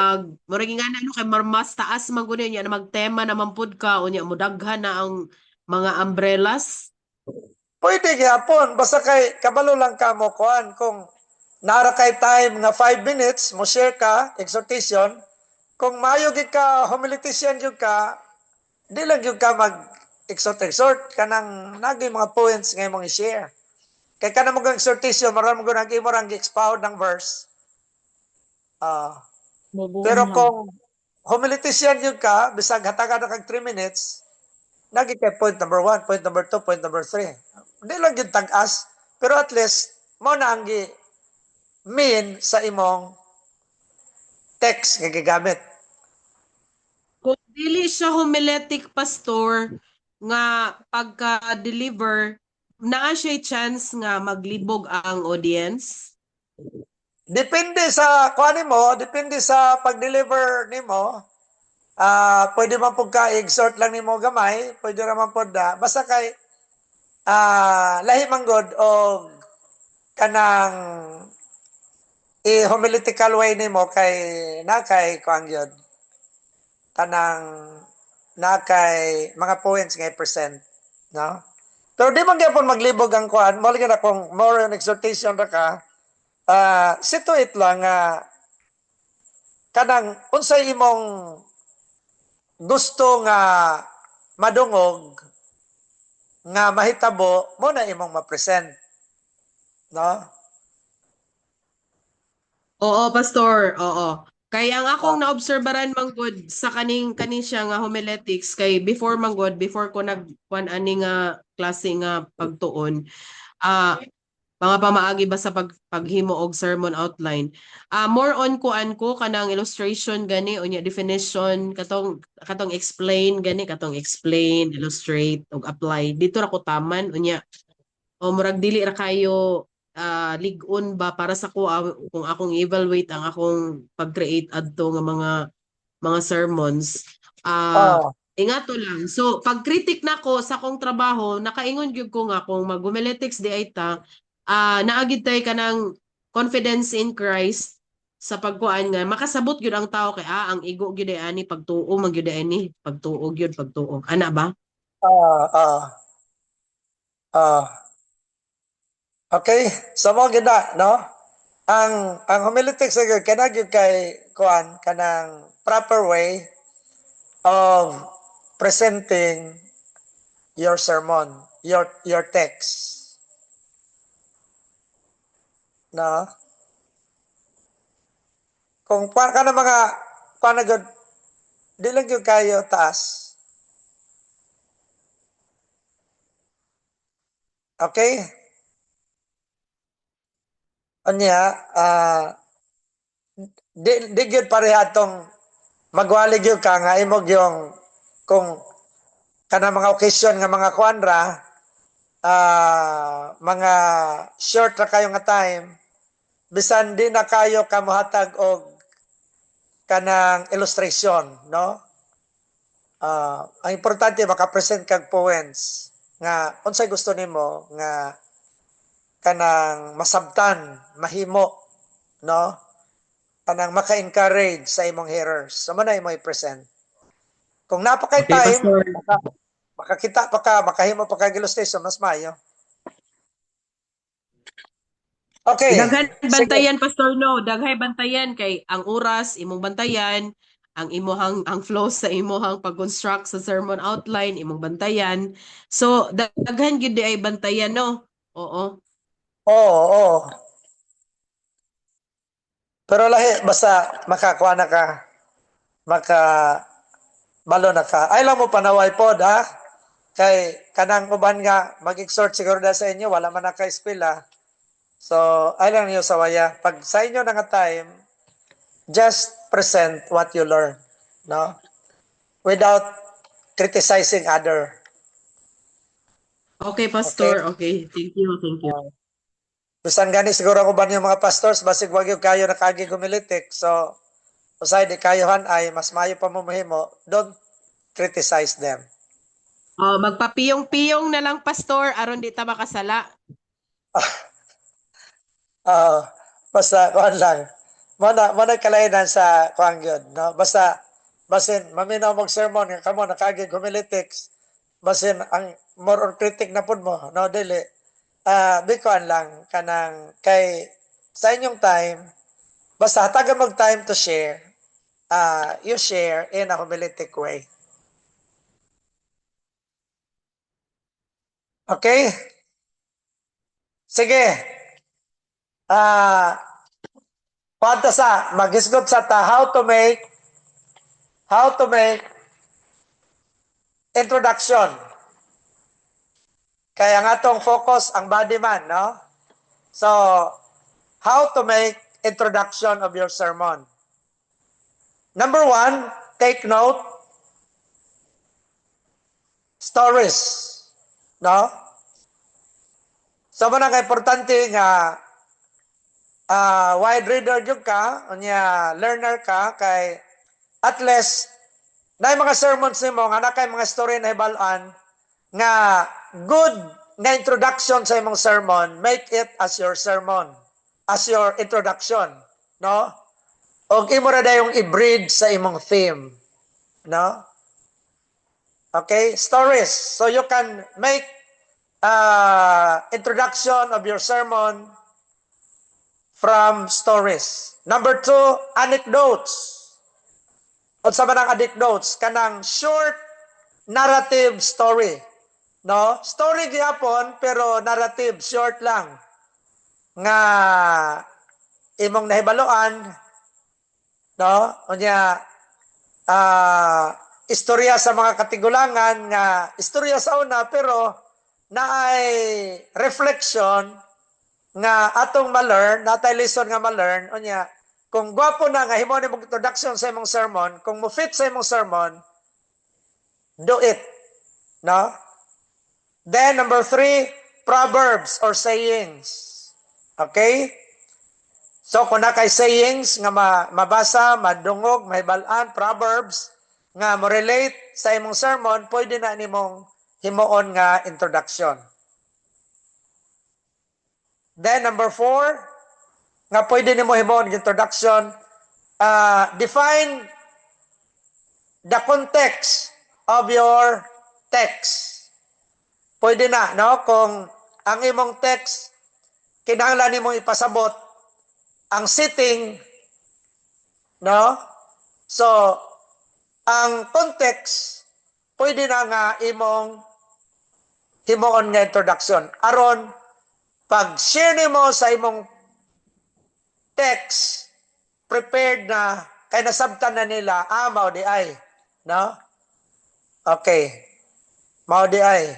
murag nga na kay mas taas man gud niya na magtema naman pud ka o nya mudaghan na ang mga umbrellas. Pwede gyapon basta kay kabalo lang ka mo kuan kung nara kay time nga 5 minutes mo share ka exhortation, kung maayo gid ka homiletician gyud ka, di lang gyud ka mag exhort kanang nagay mga points nga imong i-share. Kay kanang mga exhortation maram mo nag imo rang expound ng verse. Pero kung homiletician gyud ka, bisag hatagan na kag 3 minutes, nagi kay point number 1, point number 2, point number 3. Hindi lang gyud tag-as, pero at least mo na ang mean sa imong text nga gigamit. Kung dili siya homiletic pastor nga pagka-deliver naa siya chance nga maglibog ang audience. Depende sa kuan mo, depende sa pag-deliver nimo. Pwede man pud ka exhort lang nimo gamay, pwede ra man pud basta kay lahi man god og kanang homiletical way nimo kay nakay kuan gyud kanang nakay mga points nga i-present, no? Pero di man gyapon maglibog ang kuan, mo lang kung more on exhortation ra ka. Situate lang kanang unsay imong gusto nga madungog nga mahitabo mo na imong ma-present, no? Oo, pastor. Oo. Kaya ang akong naobserbaran manggod sa kaning siya nga homiletics kay before manggod before ko nagkuan ani nga klase nga pagtuon mga pamaagi ba sa paghimo og sermon outline. More on kuan ko kanang illustration gani unya definition katong explain gani katong explain, illustrate ug apply. Dito ra ko taman unya o murag dili ra kayo ligon ba para sa ko kung akong evaluate ang akong pag-create adto nga mga sermons. Ingato lang. So pag-critic nako sa akong trabaho, nakaingon gyud ko nga kung mag-homiletics di ay ta naagid tay kanang confidence in Christ sa pagkuan nga makasabot gyud ang tao kay ang igo gyud ay ani pagtuo man gyud ani pagtuo gyud pagtuo ana ba? Okay, so mo gyud no? Ang homiletics kana gyud kay kuan kanang proper way of presenting your sermon, your text. No? Kung ka na mga panagod, di lang yung kayo taas. Okay? Anya, di gyud pareha tong magwali gyud ka nga imog yung kung kana mga occasion nga mga kuanra mga short ra kayo nga time bisan di na kayo kamuhatag og kanang illustration, no? Ang importante maka-present kag points nga unsay gusto nimo nga kanang masabtan, mahimo, no? Kanang maka-encourage sa imong hearers. So man na imong i-present. Kung napakay Okay, time, Pastor. makakita pa ka, makahimo pa ka illustration, mas mayo. Okay. Daghan Sige. bantayan, Pastor, no? Daghay bantayan kay ang oras imong bantayan, ang ang flow sa imuhang pag-construct sa sermon outline imong bantayan. So daghan gyud di ay bantayan, no? Oo. Oo. Pero lahi, basta makakuha na ka, balo na ka. Ay lang mo panaway pod, ha? Kay kanang uban nga, mag-exhort siguro na sa inyo, wala man na ka-eskwela. So, ay lang niyo sa waya. Pag sa inyo na nga time, just present what you learn, no? Without criticizing other. Okay, Pastor. Okay. Thank you. Thank you. Bisan gani siguro ako ba yung mga pastors, basig wag yung kayo nakagi gumilitik. So, usay di kayohan ay mas mayo pa mo mahimo. Don't criticize them. Oh, magpapiyong-piyong na lang, Pastor, aron di ta makasala. Basta kuan lang. Mana kalainan sa kuan gyud, no? Basta basin maminaw mag sermon nga kamo nakagi gumilitics. Basin ang more or critic na pud mo, no, dili. Bikuan lang kanang kay sa inyong time, basta hatagan mag time to share. You share in a homiletic way. Okay? Sige. Paanta sa magisgot sa ta how to make introduction. Kaya nga tong focus ang body man, no? So, how to make introduction of your sermon. Number 1, take note. Stories. No? So, man ang importante nga wide reader jud ka, unya learner ka, kay at least na mga sermons nimo nga nakay mga story na hibaluan nga good na introduction sa imong sermon, make it as your sermon, as your introduction, no? Og imo ra dayong i-bridge sa imong theme, no? Okay, stories. So you can make introduction of your sermon from stories. Number 2, anecdotes. Unsa man ang anecdotes? Kanang short narrative story. No? Story gyapon pero narrative short lang. Nga imong nahibaluan, no? Unya istorya sa mga katigulangan nga istorya sa una pero naay reflection nga atong ma-learn, natay lesson nga ma-learn. Unya kung gwapo na nga himo nimong introduction sa imong sermon, kung mo fit sa imong sermon, do it. No? Then, number 3, proverbs or sayings. Okay? So, kung na kay sayings nga mabasa, madungog, mahibalaan, proverbs, nga mo relate sa imong sermon, pwede na nimong himuon nga introduction. Then, number 4, nga pwede nimo himuon nga introduction, define the context of your text. Pwede na, no? Kung ang imong text, kinahanglan nimong ipasabot ang setting, no? So, ang context, pwede na nga imong himuon nga introduction. Aron, pag share nimo sa imong text, prepared na, kay nasabtan na nila, mao di ay, no? Okay. Mao di ay.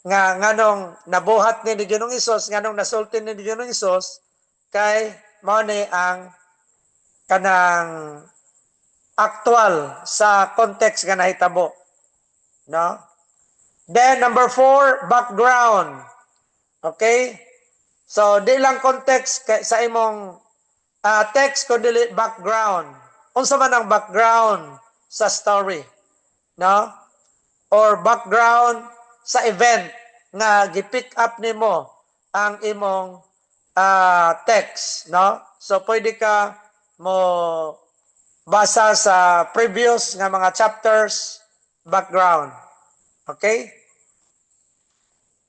Nganong nabuhat ni Ginoong Hesus, nganong nasulti ni Ginoong Hesus, kay mao ni ang kanang actual sa context nga nahitabo, no? Then number 4, background. Okay? So di lang context sa imong text kundi background. Unsa man ang background sa story, no? Or background sa event nga gipick up nimo ang imong text, no? So pwede ka mo basa sa previous nga mga chapters background. Okay?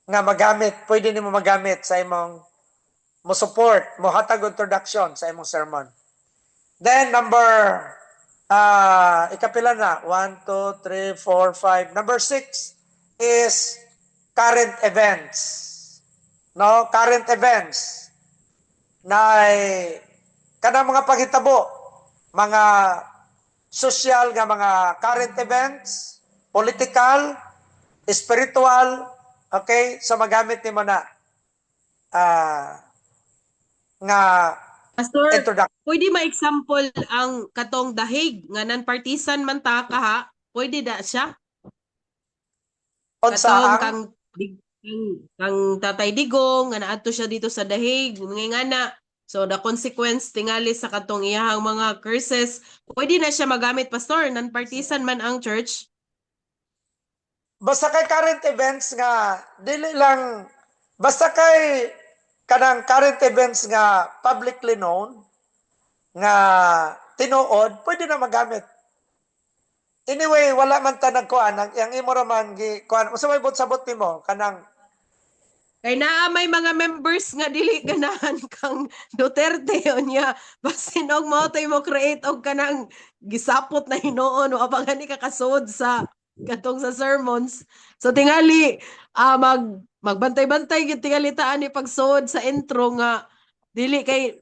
Nga magamit, pwede nimo magamit sa imong mo support, mo hatag introduction sa imong sermon. Then number ikapila na, 1, 2, 3, 4, 5. Number 6 is current events. No, current events na kanang mga paghitabo, mga social nga mga current events, political, spiritual, okay? So magamit nimo na nga Pastor, introduction. pwede ma-example ang katong dahig nga non-partisan man ta kaha? Pwede da siya? Unsa Katong ang kang Tatay Digong nga naadto siya dito sa dahig, ngingana. So the consequence tingali sa katong iyahang mga curses, pwede na siya magamit, Pastor, non-partisan man ang church. basta kay current events nga dili lang basta kay kanang current events nga publicly known nga tinuod, pwede na magamit. Anyway, wala man ta nagkuan ang imo ra man gi kuan. Unsa may sabot nimo kanang Kay naa may mga members nga dili ganahan kang Duterte unya basin og mao tay mo create og kanang gisapot na hinuon o abangan ni kakasud sa katong sa sermons. So tingali magbantay-bantay gyud tingali taan ni pagsuod sa intro nga dili kay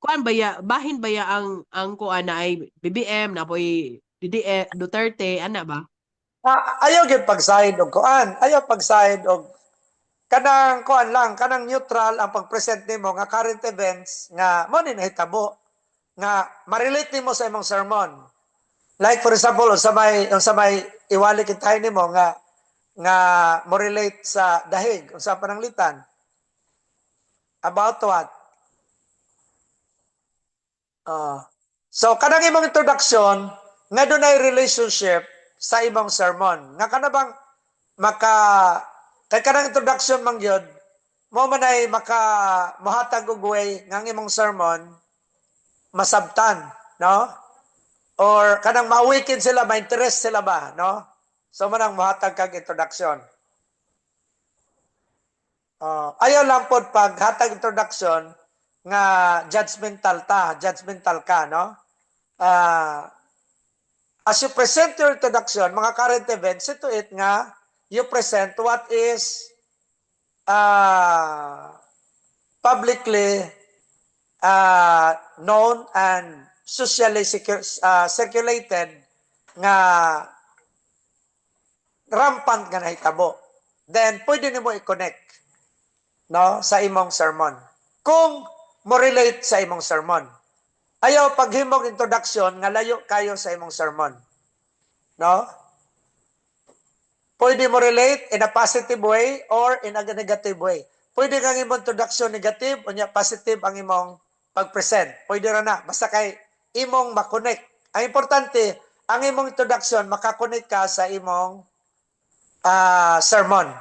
kuan baya bahin baya ang kuan na ay BBM na poy Duterte ana ba? ayaw gyud pagside og kuan, ayaw pagside og kanang kuan lang, kanang neutral ang pag-present nimo nga current events nga mo ni nahitabo nga ma-relate nimo sa imong sermon. Like for example, unsa may iwali kitay nimo nga mo relate sa dahig, unsa pananglitan? About what? So kanang imong introduction nga dunay relationship sa imong sermon. Nga kana bang kay kanang introduction man gyud mo man ay mohatag og way nga ang imong sermon masabtan, no? Or kanang ma-awaken sila, ma-interest sila ba, no? So man ang mohatag kag introduction. Ayaw lang pod pag hatag introduction nga judgmental ka, no? As you present your introduction, mga current events, ito nga you present what is publicly known and socially circulated nga rampant nga nahitabo. Then pwede nimo i-connect, no, sa imong sermon. Kung mo relate sa imong sermon. Ayaw paghimog introduction nga layo kayo sa imong sermon. No? Pwede mo relate in a positive way or in a negative way. Pwede kang imong introduction negative o positive ang imong pag-present. Pwede ra na. Basta kay imong makonect. Ang importante, ang imong introduction, makakonect ka sa imong sermon.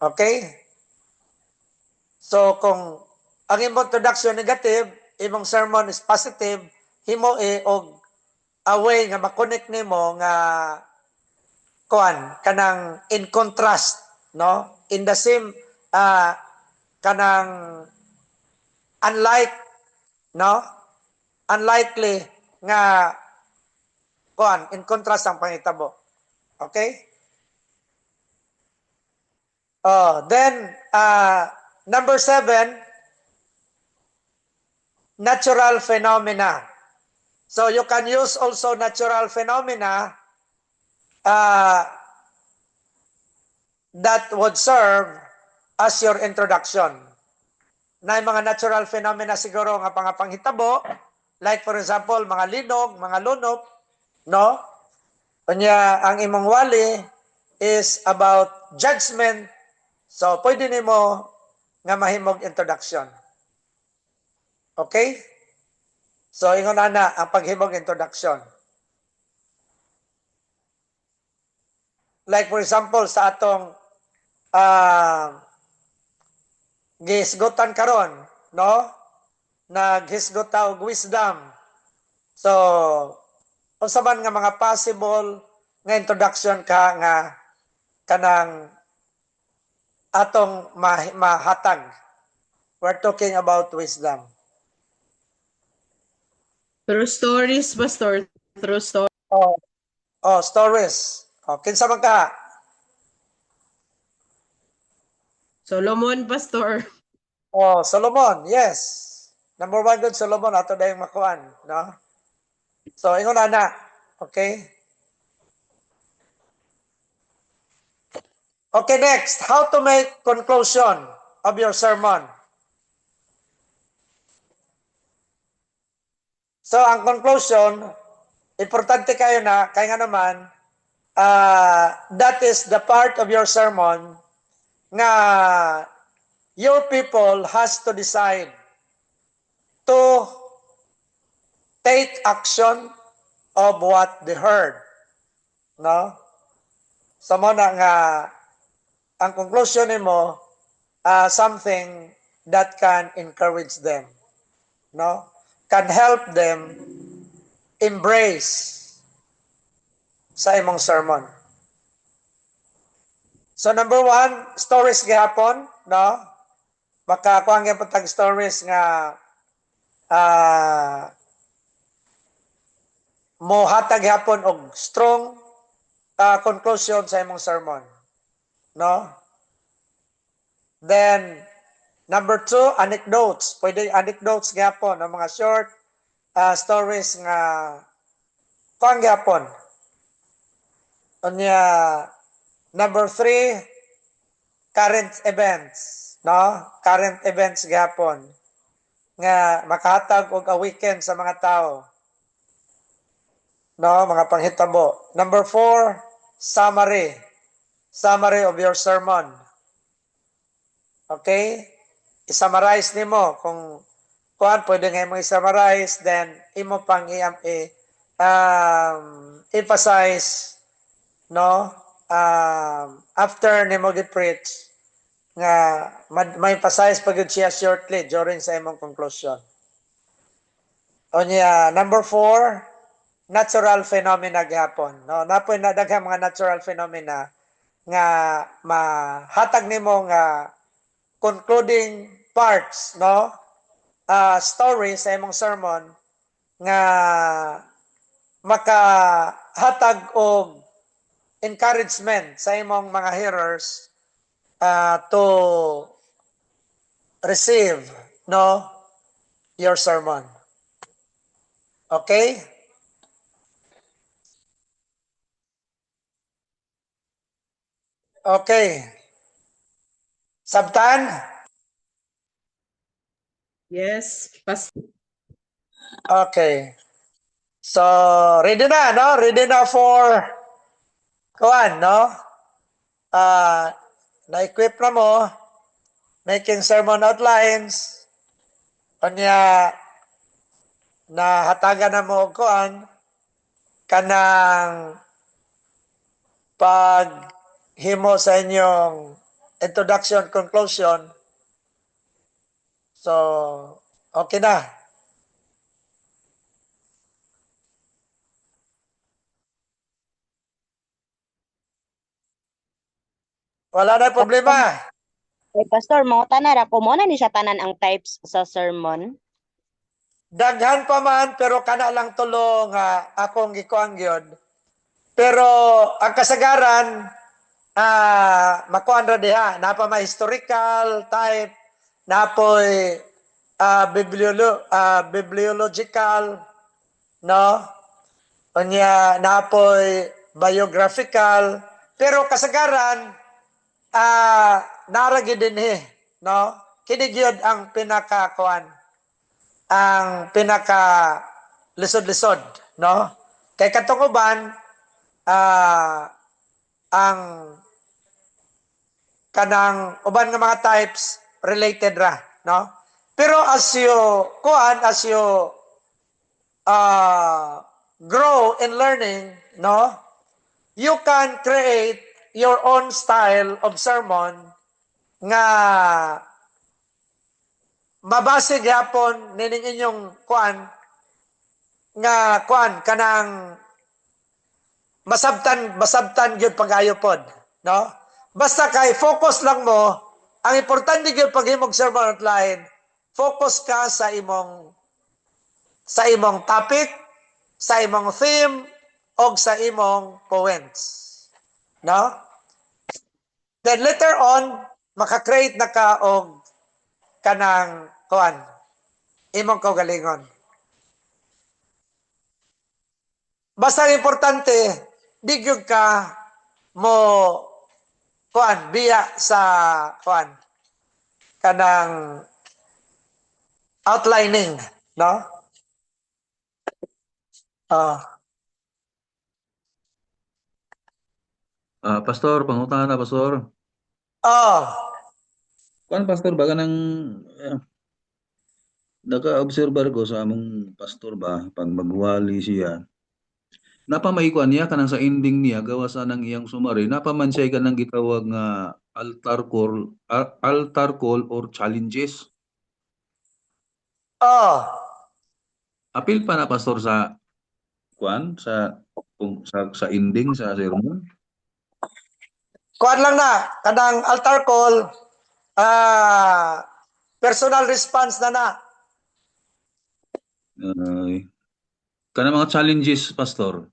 Okay? So, kung ang imong introduction negative, imong sermon is positive, himo og a way nga makonect nimo nga kuan kanang in contrast, no? In the same kanang unlikely nga kuan in contrast ang pangitabo. Okay? Then number 7, natural phenomena. So you can use also natural phenomena that would serve as your introduction. Na mga natural phenomena siguro nga panghitabo, like for example, mga linog, mga lunop, no? Kanya ang imong wali is about judgment. So pwede nimo nga mahimog introduction. Okay? So, ingon na ang paghimog introduction. Like for example, sa atong gihisgutan karon, no? Naghisgot og wisdom. So, unsa man nga mga possible nga introduction ka nga kanang atong mahatag. We're talking about wisdom. Through stories, Pastor. Through stories. Stories. Kinsa man ka? Solomon, Pastor. Solomon, yes. Number 1 good Solomon ato dayong makuan, no? So ingon ana, okay? Okay, next, how to make conclusion of your sermon. So ang conclusion, importante kayo na kaya nga naman that is the part of your sermon nga your people has to decide to take action of what they heard. No? So mo na nga ang conclusion nimo something that can encourage them. No? Can help them embrace sa imong sermon. So number 1, stories gihapon, no? Makakuha nga patag stories nga mohatag hapon og strong conclusion sa imong sermon, no? Then number 2, anecdotes. Pwede anecdotes gihapon, ang mga short stories nga kuang gihapon. Unya number 3, current events, no? Current events gihapon nga makahatag og a weekend sa mga tao. No, mga panghitabo. Number 4, summary. Summary of your sermon. Okay? I-summarize nimo kung kuan pwede nga mo i-summarize, then imo pang emphasize, no? After nimo gi-preach nga ma-emphasize pagud siya shortly during sa imong conclusion. Onya, number 4, natural phenomena gihapon, no? Napoy na daghang mga natural phenomena nga mahatag nimo nga concluding parts, no? Story sa imong sermon nga makahatag og encouragement sa imong mga hearers to receive, no, your sermon. Okay? Okay. Sabtan? Yes, Pastor. Okay. So, ready na, no? Ready na for kuan, no? Na-equip na mo, making sermon outlines, kanya nahatagan na mo kuan, kanang paghimo sa inyong introduction, conclusion. So, okay na. Wala na problema. Pastor, mo tanan ako mo na ni siya tanan ang types sa sermon. Daghan pa man, pero kana lang tulo nga akong gikuang gyud. Pero ang kasagaran, makuan ra diha, napa may historical type, napoy bibliological, no? Unya napoy biographical, pero kasagaran naragi dinhi, no? Kini gyud ang pinakakuan, ang pinaka lisod-lisod, no? Kay katong uban ang kanang uban nga mga types related ra, no? Pero as you grow in learning, no, you can create your own style of sermon nga mabase gyapon nining inyong kuan nga kuan kanang masabtan gyud pag-ayo pod, no? Basta kay focus lang mo, ang importante gyud pag himog sermon outline, focus ka sa imong topic, sa imong theme, o sa imong points. No? Then later on, maka-create na ka og kanang imong kaugalingon. Basta importante, di gyud ka mo biya sa kanang outlining, no? Pastor, pangutahan na, Pastor. Kuan pastor baga nang naka-obserbar ko sa among pastor ba pag magwali siya. Napamaikuan niya kanang sa ending niya gawa sa nang iyang sumari napamansay ka nang gitawag nga altar call or challenges. Apil pa na pastor sa kuan sa ending sa sermon. Kuan lang na, kanang altar call, personal response na. Kanang mga challenges, pastor.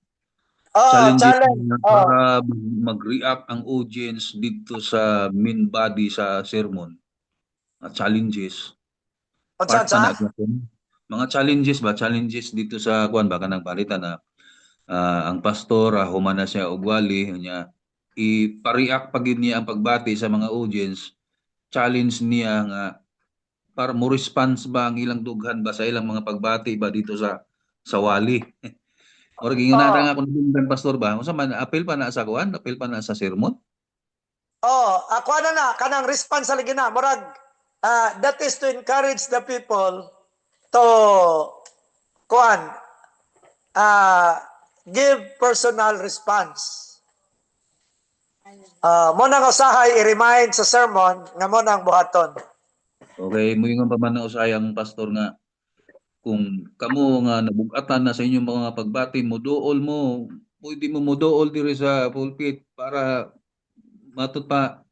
Challenge. Para mag-react ang audience dito sa main body sa sermon. Challenges. Part pa na mga challenges dito sa kuan ba kanang balita na ang pastor humana siya og wali niya i-react pagid niya ang pagbati sa mga audience, challenge niya nga para mo response ba ang ilang dughan ba sa ilang mga pagbati ba dito sa wali. Or ginana nga kung dungan pastor ba unsa man apil pa na sa kuan, apil pa na sa sermon. Ako na kanang response sa ligina murag that is to encourage the people to give personal response. Mo nang usahay i-remind sa sermon nga mo nang buhaton. Okay, moingon pa man na usayang pastor nga kung kamo nga nabugatan na sa inyong mga pagbati moduol mo, pwede mo moduol diri sa pulpit para matud pa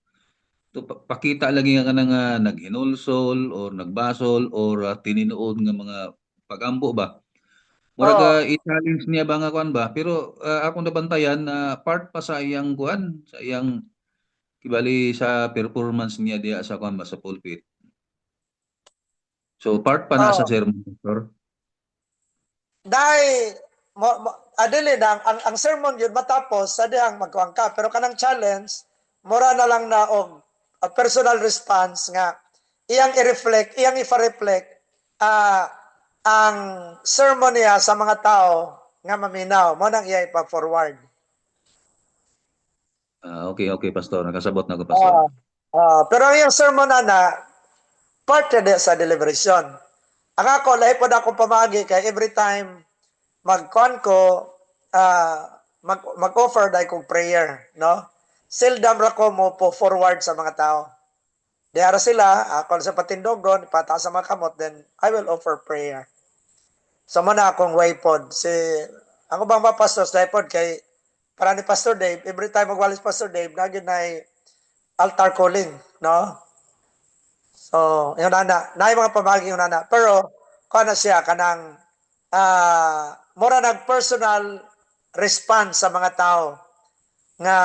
pakita lagi nga kanang naghinulsol or nagbasol or tininuod nga mga pagampo ba. Murag i-challenge niya ba nga kuan ba? Pero akong nabantayan na part pa sa iyang kuan, sa iyang kibali sa performance niya diya sa kuan ba sa pulpit. So part pa na sa sermon, pastor. Dahil adili ang sermon yun matapos sa dihang magkuang ka pero kanang challenge mura na lang na og personal response nga iyang i-reflect ang sermon niya sa mga tao nga maminaw mo nang iya ipa-forward. Okay pastor, nakasabot na ko pastor. Pero ang iyang sermon na part sa deliberation. Ang ako lahi pod ako pamagi kay every time mag-con ko mag-offer dai kong prayer, no? Seldom ra ko mo po forward sa mga tao. Diara sila, ako sa patindogon, ipataas sa mga kamot, then I will offer prayer. So muna akong way pod. Ako bang mapastos dahil pod kay para ni Pastor Dave, every time magwalis Pastor Dave, nagin na altar calling, no? So, yung na yung mga pamagi yung nana. Pero, kung siya, kanang mura nag-personal response sa mga tao nga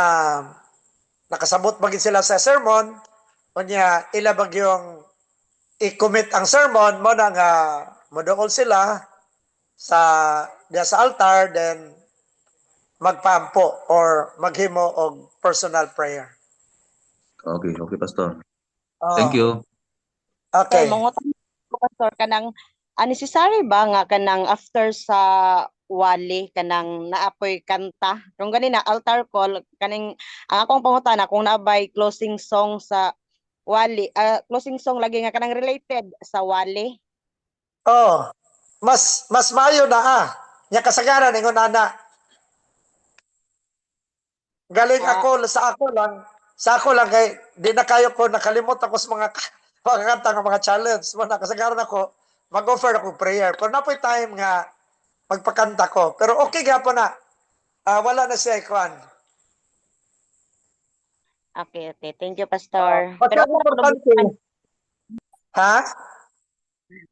nakasabot bagin sila sa sermon, kunya ilabag yung i-commit ang sermon mo na nga modool sila sa altar, then magpampo or maghimo og personal prayer. Okay, pastor. Thank you. Okay. Mangutan ko pastor kanang necessary ba nga kanang after sa wali kanang naapoy kanta kung gani na altar call kaning ang akong pangutana kung nabay closing song sa wali closing song lagi nga kanang related sa wali. Mas mayo na nya kasagaran ingon ana. Galing sa ako lang kay di na kayo ko nakalimot ako sa mga kanta nga mga challenge mo na kasagaran ako mag-offer ako prayer pero napoy time nga magpakanta ko pero okay gyapon na Wala na siya ikuan. Okay, okay. Thank you, Pastor. Basta Pero ang importante, ha?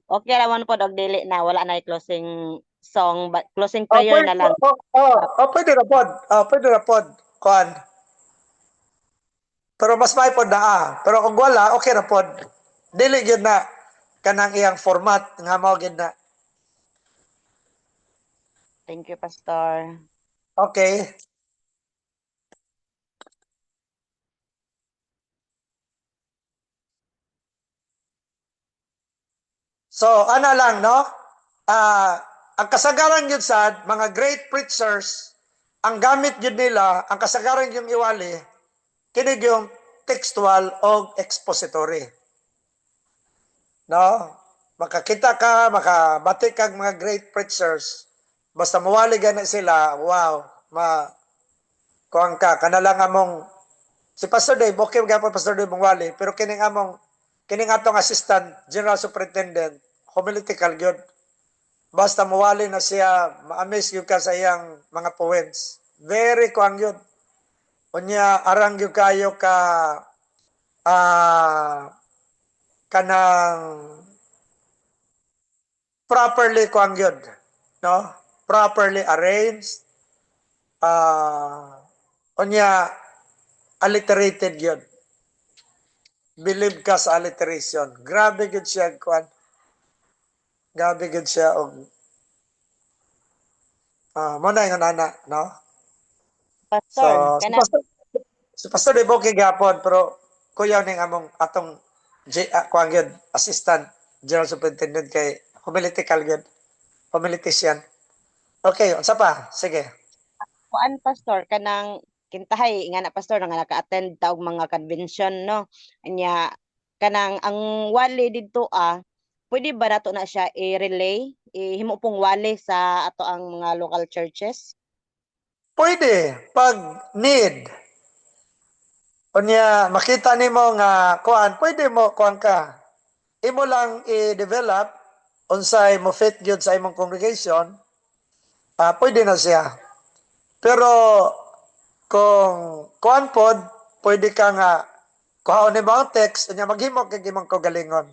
okay naman po og dili na wala na closing song but closing Oh, prayer pwede, na lang. pwede na pod. Pwede na pod. Kuan. Pero mas may pod na Pero kung wala, okay na pod. Dili gyud na kanang iyang format nga mao gyud na. Thank you, Pastor. Okay. So, ano lang, no? Ang kasagaran yun sa mga great preachers, ang gamit yun nila, ang kasagaran yung iwali, kinig yung textual o expository. No? Makakita ka, makabati kag mga great preachers, basta mawali na sila, wow, kuang ka, kanalang among, si Pastor Dave, okay gapon Pastor Dave mong wali, pero kining atong assistant, general superintendent, homiletical gyud. Basta mawali na siya, ma-amaze yung ka sa iyang mga poems. Very kuang yun. Unya, arang yung kayo ka kanang properly kuang yun. No? Properly arranged. Unya, alliterated yun. Believe ka sa alliteration. Grabe yun siya kuan. Grabe yun siya. Muna yung nana, no? Pastor, So, si Pastor Dave okay gapon, pero kuya ning among atong kuang yun, assistant general superintendent kay homiletical yun. Homiletician. Okay, unsa pa? Sige. kuan Pastor kanang kintahay nga na Pastor nga naka-attend ta og mga convention no. Anya kanang ang wali didto pwede ba nato na siya i-relay, ihimo pong wali sa ato ang mga local churches? Pwede pag need. Unya makita nimo nga kuan, pwede mo kuan ka. Imo lang i-develop unsay mo fit gyud sa imong congregation. Pwede na siya. Pero kung kuan pod, pwede ka nga kuhaon ni mga text unya maghimo kay imong kaugalingon.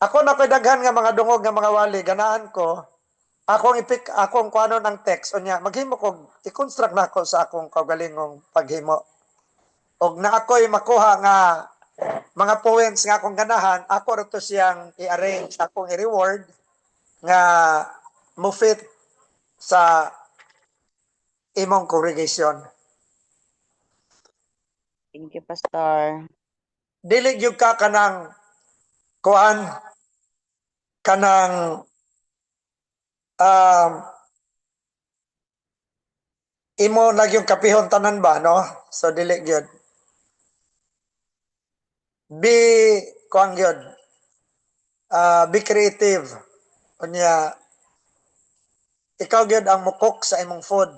Ako na ko'y daghan nga mga dungog nga mga wali ganahan ko. Akong kuanon ang text unya maghimo ko i-construct na ako sa akong kaugalingong paghimo. Og na ako'y makuha nga mga poems nga akong ganahan, ako ra to siyang i-arrange, akong i-reward nga mo fit sa imong congregation. Thank you, Pastor. Dili gyud ka kanang kuan kanang imo na yung kapihon tanan ba, no? So dili gyud. Be kuan gyud. Be creative. Unya ikaw gyud ang mukok sa imong food.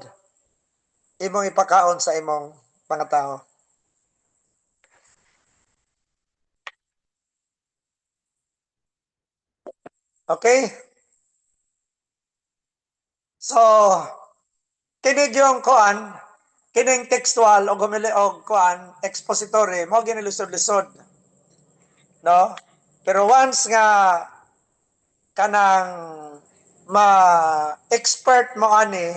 Imong ipakaon sa imong mga tao. Okay? So, kinig yung kuan, kining textual o gumili og kuan, expository, mo ginilusod-lusod. No? Pero once nga kanang ma-expert mo ani,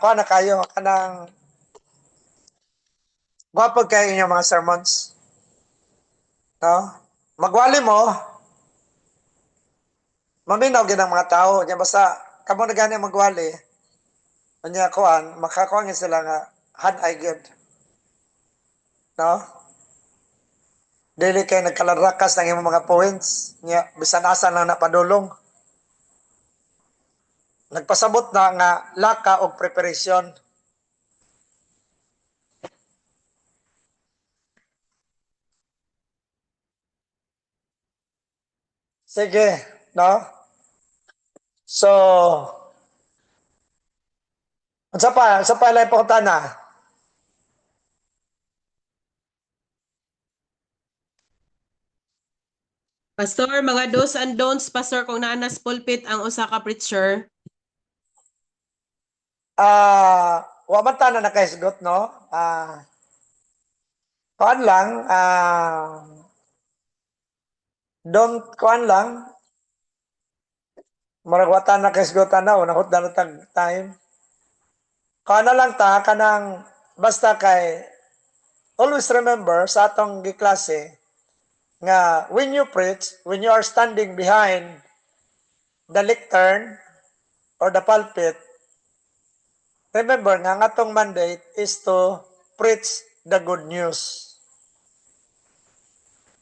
kuan na kayo, kanang gwapod kayo inyong mga sermons. No? Magwali mo, maminaw gid ang mga tao. Nya basta kamo na gani magwali, unya kuan, makakuha sila nga had-eye good. No? Dili kay nagkalarakas ng imong mga points, nya bisan asa lang napadulong. Nagpasabot na nga laka og preparation. Sige, no? So, unsa pa lay pangutana? Pastor, mga do's and don'ts, Pastor, kung naanas pulpit ang usa ka preacher. Wa man ta na nakahisgot, no? Kuan lang, don't kuan lang, murag wa ta nakahisgotan na, unahot na tag time. Kuan na lang ta, kanang, basta kay, always remember sa atong giklase, nga when you preach, when you are standing behind the lectern or the pulpit, remember nga ang atong mandate is to preach the good news.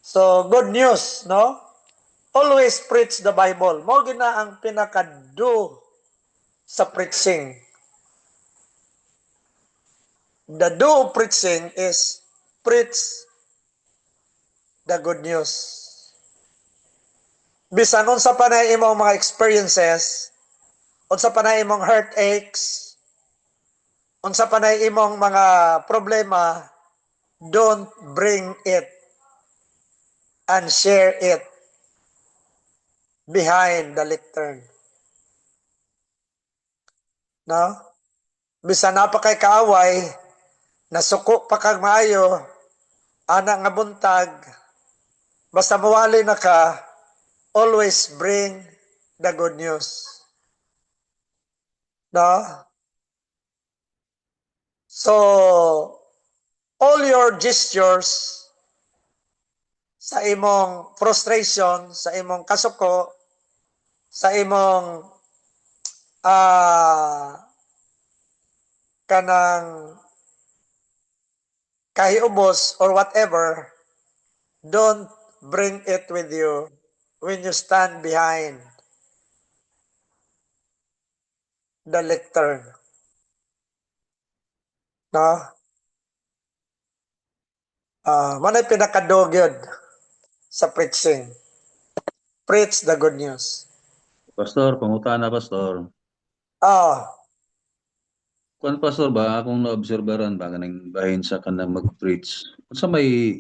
So, good news, no? Always preach the Bible. Mo gina ang pinaka-do sa preaching. The do of preaching is preach the good news. Bisan unsa pa na imong mga experiences, unsa pa na imong heartaches, unsa pa na imong mga problema, don't bring it and share it behind the lectern. No? Bisan na pa kay kaaway, nasuko pa kag maayo, ana nga buntag, basta mawali na ka, always bring the good news. No? So, all your gestures sa imong frustration, sa imong kasuko, sa imong kanang kahiubos or whatever, don't bring it with you when you stand behind the lectern. No? Manay pinakadog yun sa preaching. Preach the good news. Pastor, pangutana, Pastor. Kung Pastor ba, akong naobserbaran ba, kanang bahin sa kanang mag-preach, sa may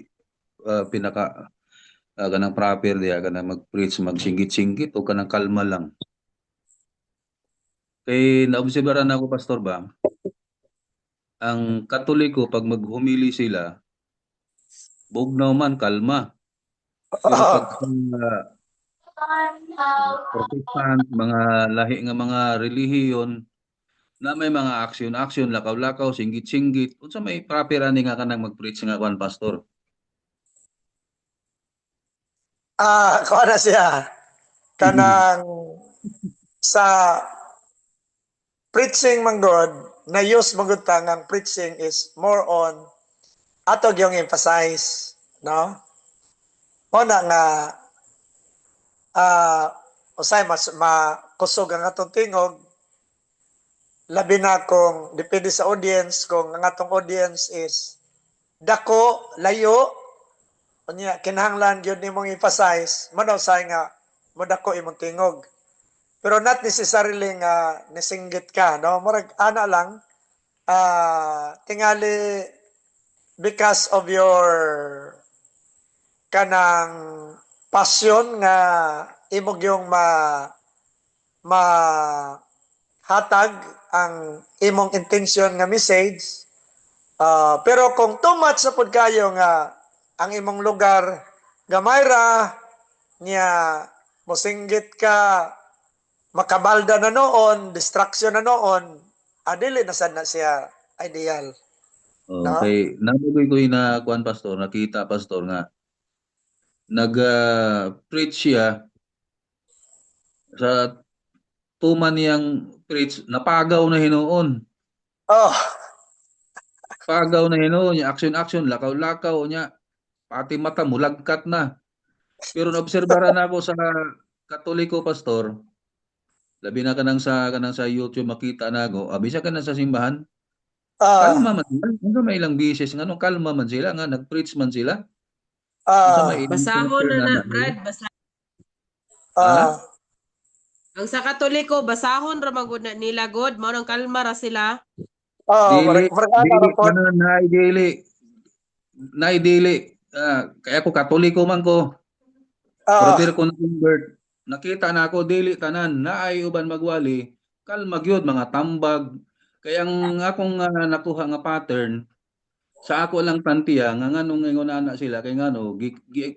kanang proper diya, kanang mag-preach, magsinggit-singgit, o kanang kalma lang? Kay naobserbaran ako, Pastor ba, ang Katoliko, pag maghumili sila, bugnaw man, kalma. Pero pag Protestant, mga lahi nga mga relihiyon, na may mga aksyon-aksyon, lakaw-lakaw, singgit-singgit, unsa may proper ani nga kanang mag-preach nga kwan, Pastor? Kuha na siya. Kanang sa preaching manggod, na use manggod tangang preaching is more on atog yung emphasize, no? Una nga usay mas makusog ang atong tingog, labi na kung depende sa audience, kung ang atong audience is dako, layo, unya kinahanglan gyud nimong emphasize, manusay nga modako imong tingog. Pero not necessarily nga nisinggit ka, no? Murag ana lang, tingali because of your kanang passion nga imog yung hatag ang imong intention nga message. Pero kung too much sa pud kayo nga ang imong lugar gamay ra niya mosinggit ka, makabalda na noon, distraction na noon, dili na sad na siya ideal. No? Okay, nabugoy ko na kuan, Pastor, nakita, Pastor, nga nag-preach siya sa tuman niyang preach, napagaw na hinuon. Pagaw na hinuon niya, action-action, lakaw-lakaw niya, pati mata mulagkat na. Pero naobserbahan ako sa Katoliko, Pastor, labi na kanang sa YouTube makita na ako, abi siya kanang sa simbahan, kalma man sila. Ano may ilang bisis nga no, kalma man sila nga nag-preach man sila. Basahon na Brad, ang sa Katoliko, basahon ra magud na nila God, mao nang kalma ra sila. Dili. Kaya ko Katoliko man ko. Pero ko na-convert, nakita na ako dili tanan na ay uban magwali, kalma gyud mga tambag. Kaya ang akong nakuha nga pattern, sa ako lang tantiya, nga nganong ingon ana sila, kay ngano,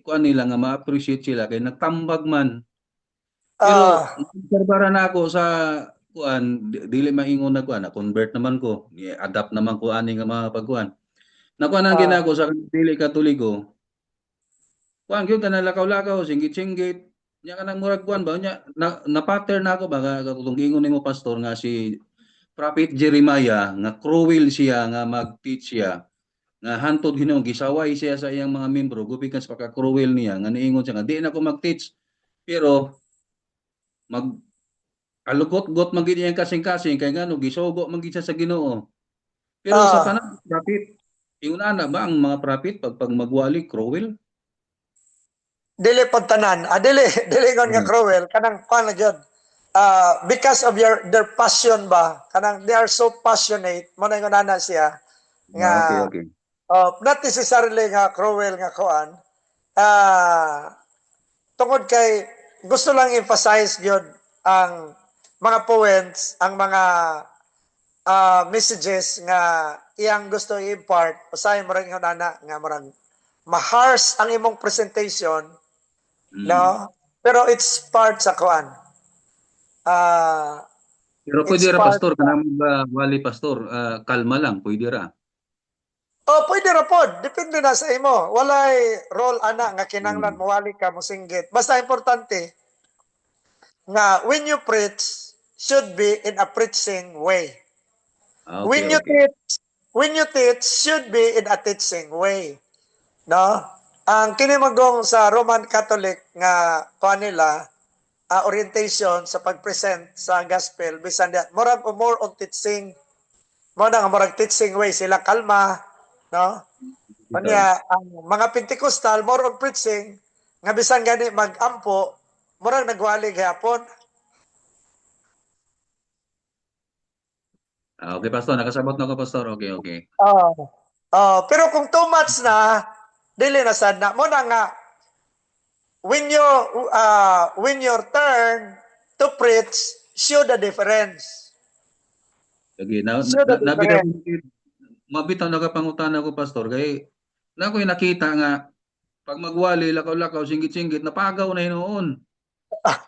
kuan nila nga ma-appreciate sila, kay nagtambag man. Pero, Ah, obserbaran na ako sa, kuan, dili maingon na kuan, na-convert naman ko, i-adapt naman ko ani nga mga pagkuan. Nakuan ang ah, ginako sa dili katoliko, kuan gyud kanang lakaw-lakaw, singgit-singgit, nya kanang murag kuan ba, nya, na-pattern na ako ba, katong ingon nimo pastor nga si Prophet Jeremiah, nga cruel siya, nga mag-teach siya, nga hantod Ginoo gisaway siya sa iyang mga membro gubikan sa pagka-cruel niya nga niingon siya nga di na ko mag-teach pero mag alugot-got man gid iyang kasing-kasing kay ngano gisugo man gid siya sa Ginoo. Pero sa ah. tanang prophet, ingon ana ba ang mga prophet pag magwali cruel? Dili pod tanan. Dili dili ngon nga Hmm. cruel kanang kuan na gyud. Because of their passion ba, kanang they are so passionate mo na ingon ana siya nga Okay, okay. not necessarily nga cruel nga kuan. Ah, tungod kay gusto lang emphasize gyud ang mga points, ang mga messages nga iyang gusto i-impart. Usahay mo rin ingon ana nga murag ma-harsh ang imong presentation. No? Pero it's part sa kuan. Pero It's pwede ra part. pastor kanang wali pastor, kalma lang pwede ra. Pwede ra pod. Depende na sa imo. Walay role ana nga kinanglan Hmm. mawali ka mo singgit. Basta importante nga when you preach should be in a preaching way. Okay, okay. When you teach should be in a teaching way. No? Ang kinimagong sa Roman Catholic nga kuan nila orientation sa pag-present sa gospel bisan dia more on teaching mo na nga murag teaching way sila kalma no Ikaw. unya ang mga Pentecostal more on preaching nga bisan gani mag-ampo murag nagwali gihapon. Okay pastor, nakasabot na ko pastor. Okay, okay. Pero kung too much na dili na sad na mo na nga when your turn to preach show the difference. Sige, Show the nabitaw difference. mabitaw nagapangutana ko pastor kay na ko'y nakita nga pag magwali lakaw-lakaw singgit-singgit napagaw na hinuon.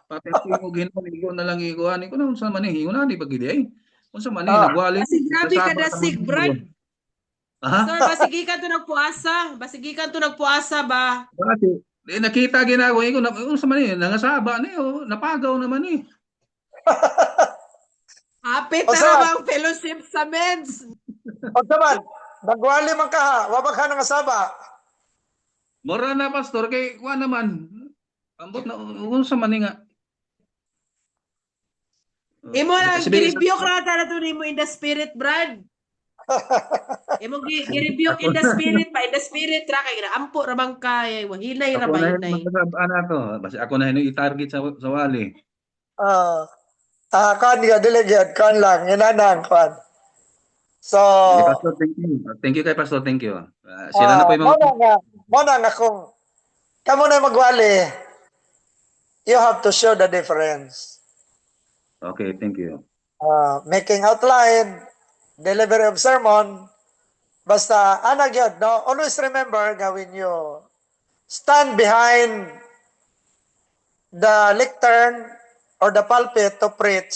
Pati mo ginoo na lang ikuan ko na unsa man ni ingon ani pag ay. Unsa man ni Ah, nagwali Kasi grabe ka kasaba sa dasig, mga Brad. libro. Ha? Sir, basigikan to nagpuasa. Basigikan to nagpuasa ba? Bakit? Nakita ginagawa ko na unsa man ni nangasaba ni napagaw naman ni. Hapit O na saan? namang fellowship sa mens. Unsa man? Nagwali man ka, wa ba ka nang asaba? Mora na pastor kay kuan naman. Ambot na unsa man ni nga. Imo lang, Sabi- gi-rebuke ra ka na to nimo in the spirit, Brad. Imo gi-rebuke in the spirit pa, in the spirit ra kay ampo ra bang kay, wahinay ra Ako ba na hinay. ana to. Basta ako na i-target sa wali. Kan nga dili gyud, kan lang inanang kan. So, Sige, Pastor, thank you. Thank you kay Pastor, thank you. Sila na po yung mga... mo na nga kung kamo na magwali, you have to show the difference. Okay, thank you. Making outline, delivery of sermon, basta ana gyud, no? Always remember nga when you stand behind the lectern or the pulpit to preach,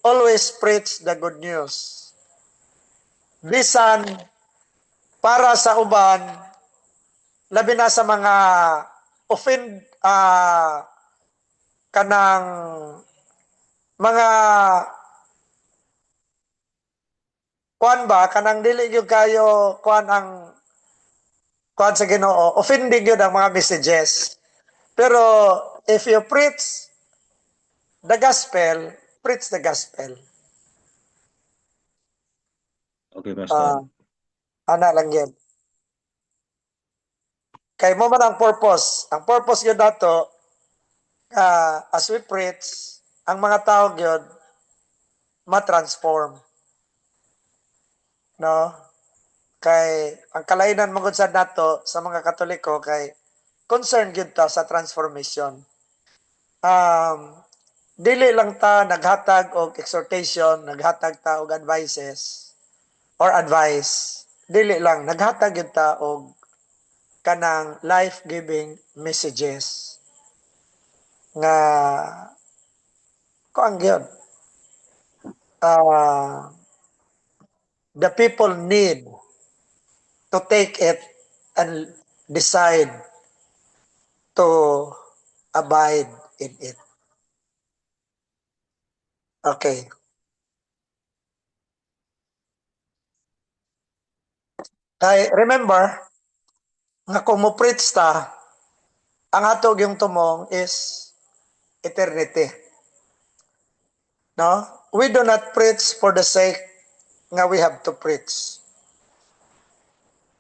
always preach the good news. Bisan para sa uban, labi na sa mga kanang mga kuan ba kanang dili gyud kayo kuan ang kuan sa Ginoo, offending gyud ang mga messages. Pero if you preach the gospel, preach the gospel. Okay, Pastor. Ana lang yun. Kay mo man ang purpose. Ang purpose yun nato, as we preach, ang mga tao yun, ma-transform. No? Kay, ang kalainan magod sa nato, sa mga Katoliko, kay, concern yun ta sa transformation. dili lang ta naghatag og exhortation, naghatag ta og advices or advice. Dili lang naghatag gyud ta og kanang life-giving messages nga kuan gyud. The people need to take it and decide to abide in it. Okay. Kay remember nga kung mo preach ta, ang atog yung tumong is eternity. No? We do not preach for the sake nga we have to preach.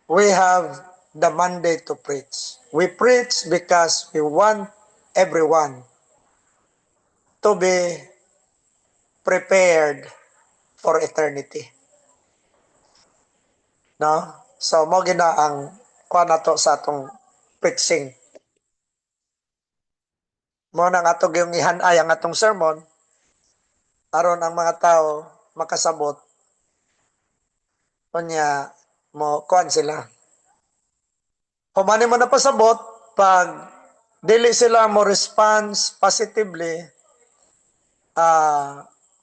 We have the mandate to preach. We preach because we want everyone to be prepared for eternity. No? So mo gina ang kuan nato sa atong preaching. Mo nang atog yung ihanay ang atong sermon aron ang mga tao makasabot unya mo kuan sila. Humani mo na pasabot pag dili sila mo response positively,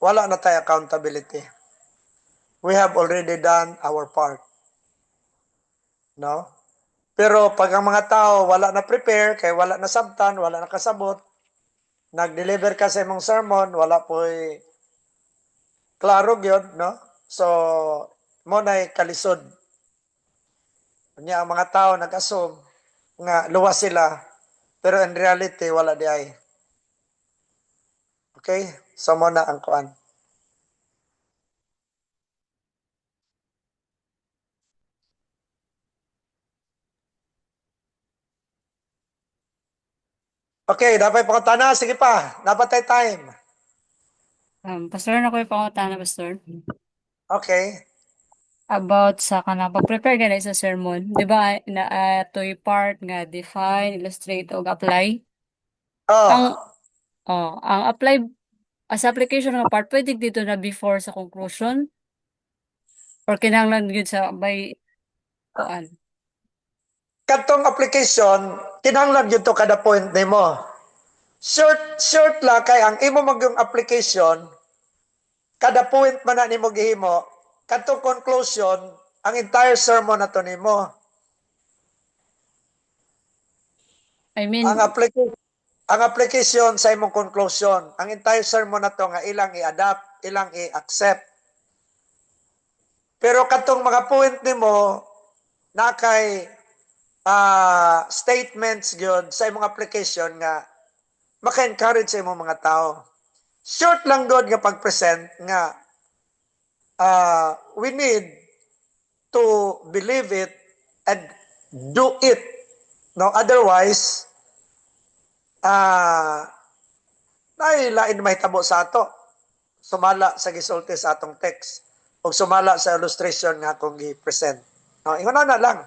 wala na tayo accountability. We have already done our part. No? Pero pag ang mga tao wala na prepare, kay wala na sabtan, wala na kasabot, nag-deliver ka sa imong sermon, wala po'y klaro gyud, no? So, mo na'y kalisod. Kanya ang mga tao nag-assume nga luwas sila, pero in reality, wala di ay. Okay? So, mo na ang kuan. Okay, dapat pakutana. Sige pa. Dapat tayo time. Pastor, na ko yung pangutana, Pastor. Okay. About sa kanang pag-prepare ganay sa sermon. Di ba na to'y part nga define, illustrate, o apply? Ang Oh, ang apply as application nga part pwede dito na before sa conclusion or kinahanglan gyud sa by kuan. katong application, kinahanglan yun to kada point nimo. Short lang kay ang imo magyong application, kada point man na nimo gihimo, katong conclusion, ang entire sermon na to nimo. I mean, Ang application sa imong conclusion, ang entire sermon na to nga ilang i-adapt, ilang i-accept. Pero katong mga point nimo na kay statements gyud sa imong application nga maka-encourage sa imong mga tao. Short lang gyud nga pag-present nga we need to believe it and do it. No, otherwise lain mahitabo sa ato. Sumala sa gisulti sa atong text o sumala sa illustration nga akong gi-present. No, ingon na lang.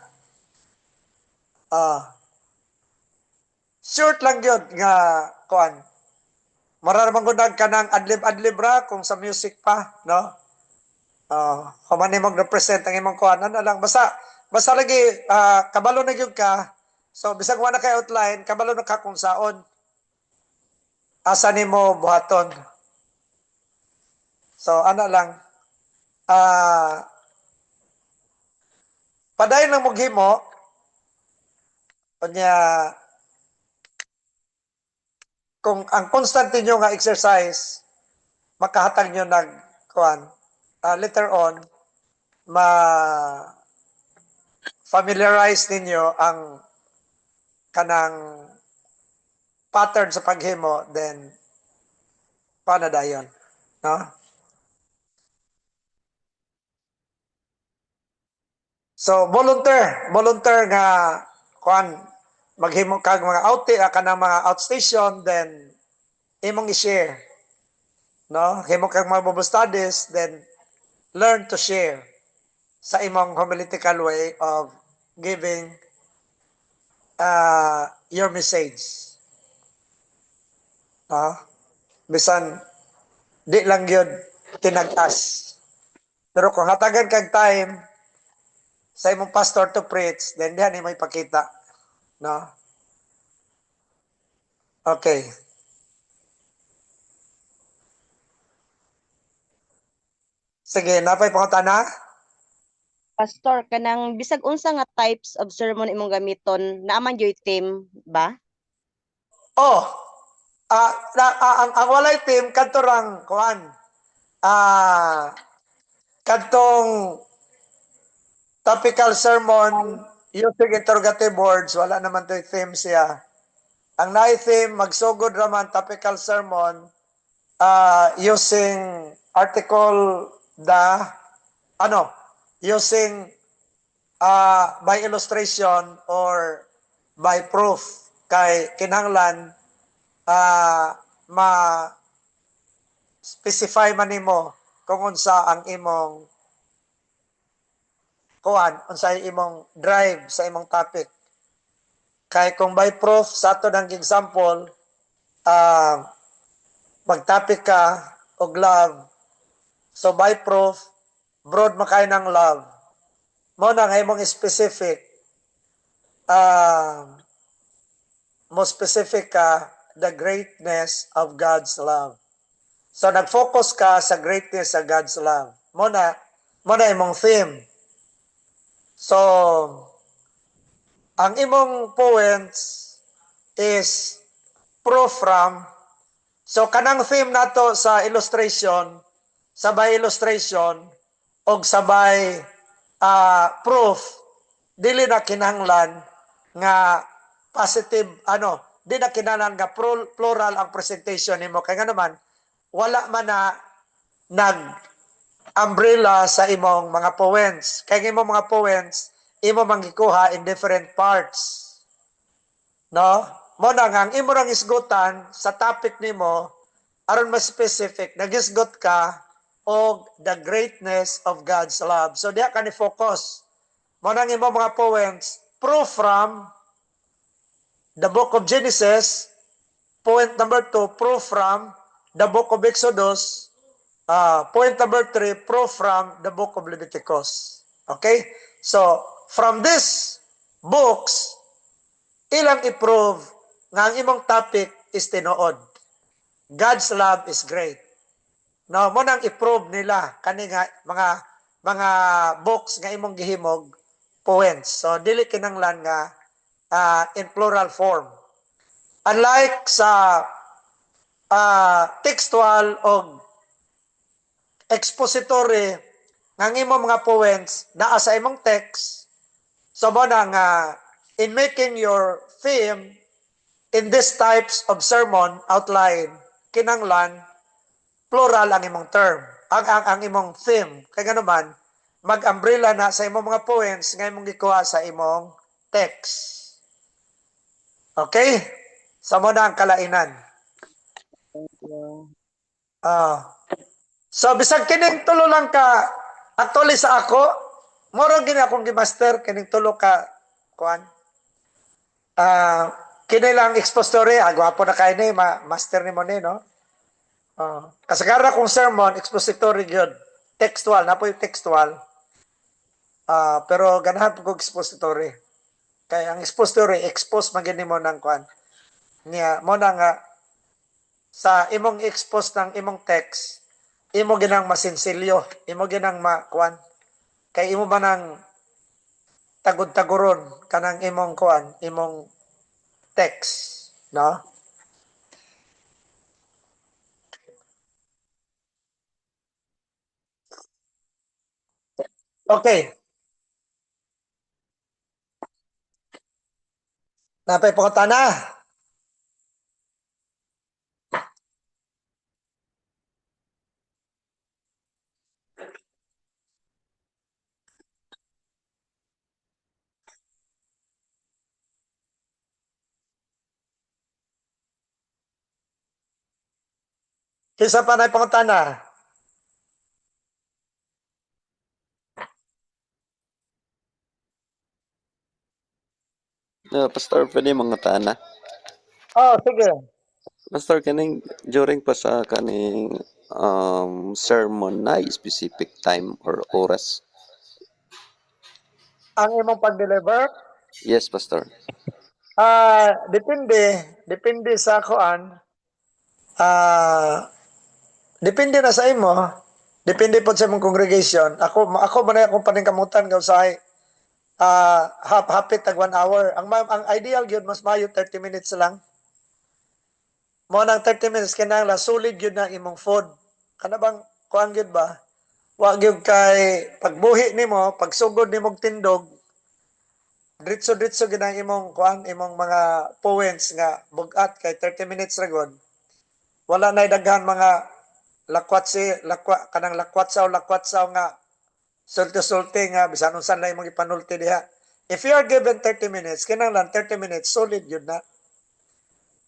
Short lang yun nga kuan. Mararamang gunag ka ng adlib-adlib ra kung sa music pa, no? Human imong represent ang imong kuan na lang. Basta lagi kabalo na gyud ka. So bisag wala kay outline, kabalo na ka kung saon. Asa nimo buhaton. So ana lang. Padayon lang mo gihimo. Kanya kung ang constant ninyo nga exercise, makahatag nyo nag, later on, ma-familiarize ninyo ang kanang pattern sa paghimo, then, paano dayon? No? So, volunteer nga, maghimo kag mga kanang mga outstation, then imong i-share. No? Himo kag mga Bible studies, then learn to share sa imong homiletical way of giving your message. No? bisan di lang yun tinag-as. Pero kung hatagan kag time sa imong pastor to preach, then diyan may ipakita. No? Okay. Sige, napay pangutana? Pastor, kanang bisag unsa nga types of sermon imong gamiton, naaman yoy theme ba? Oh, ang walay team kadto rang kuan. Kadtong topical sermon using interrogative words, wala naman to theme siya. Ang naay theme magsugod raman topical sermon using article using by illustration or by proof kay kinahanglan ma-specify man nimo kung unsa ang imong unsa imong drive sa imong topic. Kay kung by proof sa ato ng example, mag-topic ka og love. So by proof, broad makay ng love. Mo na nga imong specific, mo specific ka the greatness of God's love. So nag-focus ka sa greatness of God's love. Mo na imong theme. So ang imong poems is proof from. So kanang theme nato sa illustration, sabay illustration og sabay proof, dili na kinahanglan nga positive di na kinahanglan nga plural ang presentation nimo kay nga naman wala man na nag umbrella sa imong mga poems. Kay imong mga poems imo manggikuha in different parts. No? Mo na nga ang imo rang isgutan sa topic nimo aron mas specific, nagisgot ka og the greatness of God's love. So diha ka ni focus. Mo na ang imo mga poems proof from the book of Genesis. Point number 2, proof from the book of Exodus. Point number 3, proof from the book of Leviticus. Okay? So, from these books, ilang i-prove nga ang imong topic is tinuod. God's love is great. Now, mo nang i-prove nila kani nga mga books nga imong gihimog poems. So, dili kinanglan nga in plural form. Unlike sa textual o expository nga imong mga poems naa sa imong text, so mo na nga in making your theme in these types of sermon outline, kinanglan plural ang imong term, ang imong theme. Kaya naman, mag-umbrella na sa imong mga poems nga imong gikuha sa imong text. Okay? Sa mo na ang kalainan. So, bisag kining tulo lang ka actually sa ako, moro gini akong gimaster kining tulo ka kuan. Kini lang expository, gwapo na kay ni master ni mo ni, no? Kasagara kong sermon expository gyud, textual na po yung textual. Pero ganahan po kong expository. Kaya ang expository expose magini mo ng kuan. Niya mo na nga sa imong expose ng imong text, imo ginang masinsilyo, imo ginang makuan. Kay imo man ang tagod-taguron kanang imong kuan, imong text, no? Okay. Napay pangutana. Kisa pa na pangutana. Pastor, pwede mga tana. Oh, sige. Pastor, kaning during pa sa kaning sermon na specific time or oras? Ang imong pag-deliver, Yes, Pastor. depende sa kuan. Depende na sa imo. Depende po sa imong congregation. Ako man akong paningkamutan nga usahay hapit tag 1 hour. Ang ideal gyud mas mayo 30 minutes lang. Mo nang 30 minutes kinahanglan solid gyud na imong food. Kana bang kuan gyud ba? Wa gyud kay pagbuhi nimo, pagsugod nimo og tindog, diretso-diretso gyud ang imong kuan, imong mga points nga bugat kay 30 minutes ra gud. Wala na daghan mga lakwatsaw nga sulti-sulti nga bisan unsan lang imong ipanulti diha. If you are given 30 minutes, kinahanglan 30 minutes solid yun na.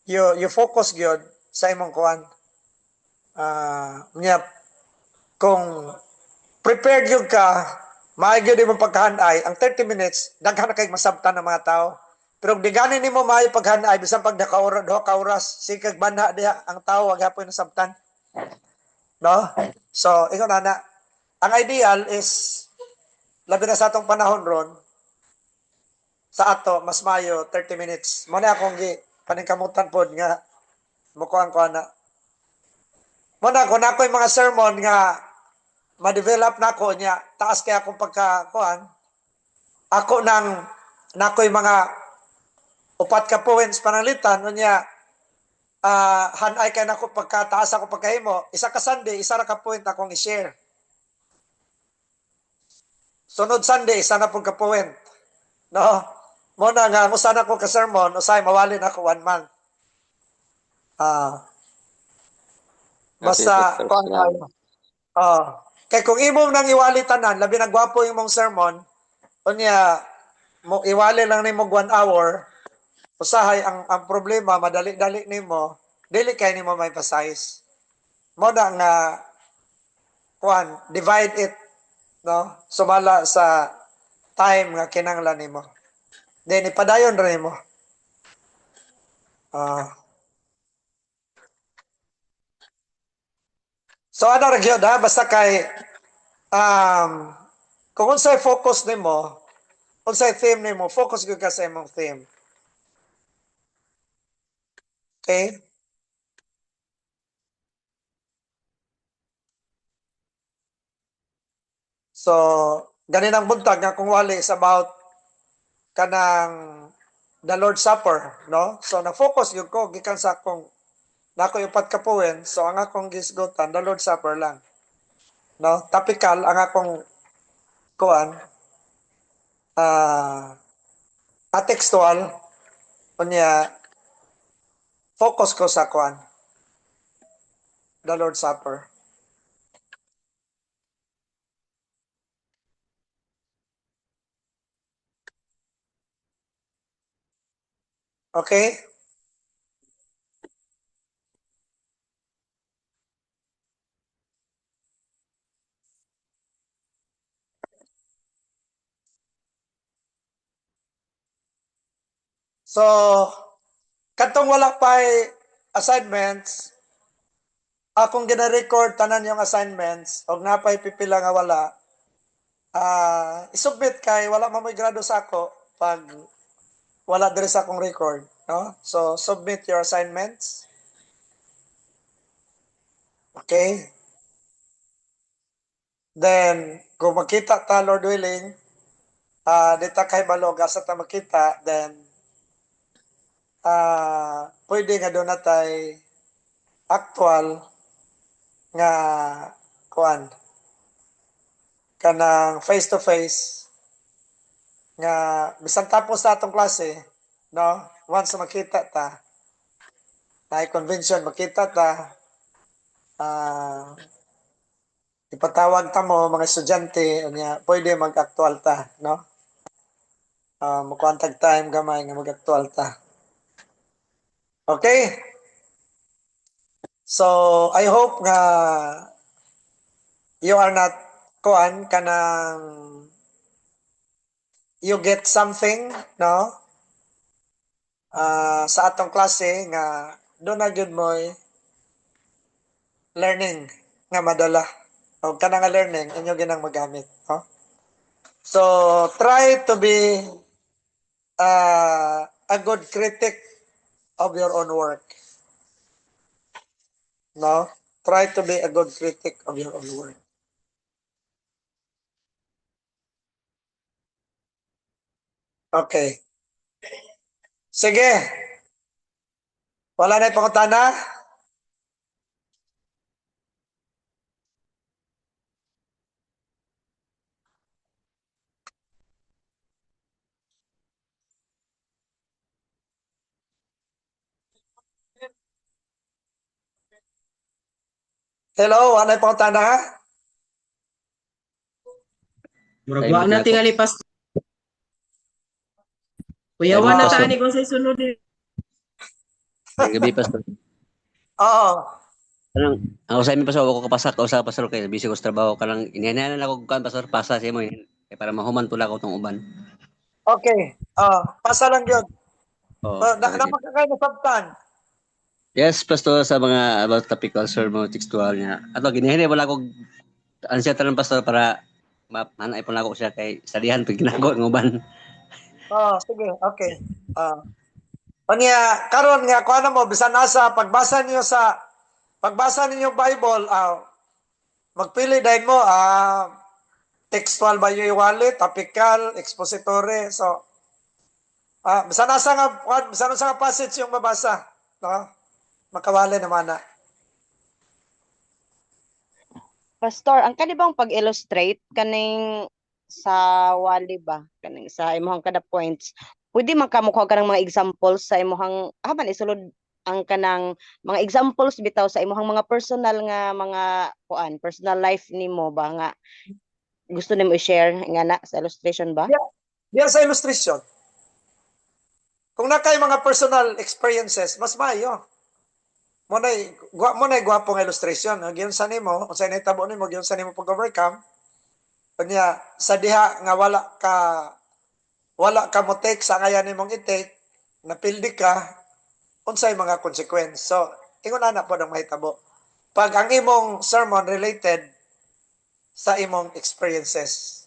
You focus gyud sa imong kuan. Kung prepared gyud ka, maayo gyud imong pagkahanay, ang 30 minutes daghan na kay masabtan ng mga tao. Pero di gani nimo maayo paghanay bisan pag duha ka oras, sikag banha diha ang tao wag hapon nasabtan. No? So, ingon na. Ang ideal is labi na sa atong panahon ron sa ato mas mayo 30 minutes. Mo na akong paningkamutan pod nga mukuan ko na. Mo na ko na mga sermon nga ma-develop na ko niya taas kay akong pagkakuan. Ako nang nakoy mga upat ka points panalitan unya hanay kay nako pagkataas ako pagkahimo, isa ka Sunday, isa ra ka point akong i-share. Sunod Sunday, isa na pong ka point. No? Muna nga, usa na ko ka sermon, usay mawalin ako 1 month. Basta, kay kung imo nang iwali tanan, labi na gwapo yung mong sermon, unya, iwali lang nimo 1 hour, usahay ang problema madali-dali nimo dili kay nimo may emphasize mo na nga kuan divide it no sumala sa time nga kinahanglan nimo then ipadayon ra nimo so ano ra gyud basta kay kung unsay focus nimo unsay theme nimo focus gyud ka sa imong theme. Okay? So, ganinang buntag nga kung wali is about kanang the Lord's Supper, no? So, na-focus yun ko, gikan sa akong nako upat ka puwen, so ang akong gisgutan, the Lord's Supper lang. No? Topical, ang akong kuan, atextual, unya, focus ko sa kuan, the Lord's Supper. Okay? So, katong wala pa assignments, akong gina-record tanan yung assignments, og napay pipila nga wala, isubmit kay wala man may grado sa ako pag wala diri sa akong record, no? So, submit your assignments. Okay? Then, kung makita ta, Lord willing, dita kay Baloga sa ta makita, then, pwede nga doon natay actual nga kuan kanang face to face nga bisan tapos sa atong klase no once makita ta na convention makita ta ipatawag ta mo mga estudyante unya pwede mag-actual ta no mo-contact time gamay nga mag-actual ta. Okay? So, I hope nga you are not kuan kanang you get something, no? Sa atong klase nga doon na gyud mo learning nga madala. O kana nga learning inyo ginang magamit, no? So try to be a good critic of your own work. No? Try to be a good critic of your own work. Okay. Sige. Wala na pangutana? Hello, wala na pangutana? Murag Salamat wa na na po. tingali pastor. Kuyawan na tani kung sa sunod eh. Ang gabi, Pastor. Oo. Kanang, ako sa amin, Pastor, ako kapasak ko sa Pastor, kaya busy ko sa trabaho. Kanang, inihanayan ako kan Pastor, pasa siya mo, para mahuman pula ko itong uban. Okay. Pasa lang yun. Oo, Napagkakain na sabtan. yes, Pastor, sa mga about topical sermon, textual niya. Ato, ginihinay wala ko, ano siya tanong, Pastor, para manay po na ako siya kay salihan pag ginago ng uban. Sige. Okay. Kanya karon nga kuno mo bisan nasa pagbasa ninyo Bible, magpili dahil mo textual ba yung iwali, topical, expository. So bisan nasa nga passage yung mabasa, no? Makawali naman na. Pastor, ang kanibang pag-illustrate kaning sa wali ba kaning sa imong kada points, pwede man kamo kuha ka ng mga examples sa imong haban isulod ang kanang mga examples bitaw sa imong mga personal nga mga personal life nimo ba nga gusto nimo i-share nga na sa illustration ba? Diyan sa illustration. Kung nakay mga personal experiences, mas maayo. Mo na gwapong illustration. Giyon sa nimo, kung sa nitabo nimo, giyon sa nimo pag-overcome. Kanya sa diha nga wala ka mo take sa kaya nimong i-take, napildi ka, unsay mga consequence. So, ingon ana po ng mahitabo. Pag ang imong sermon related sa imong experiences.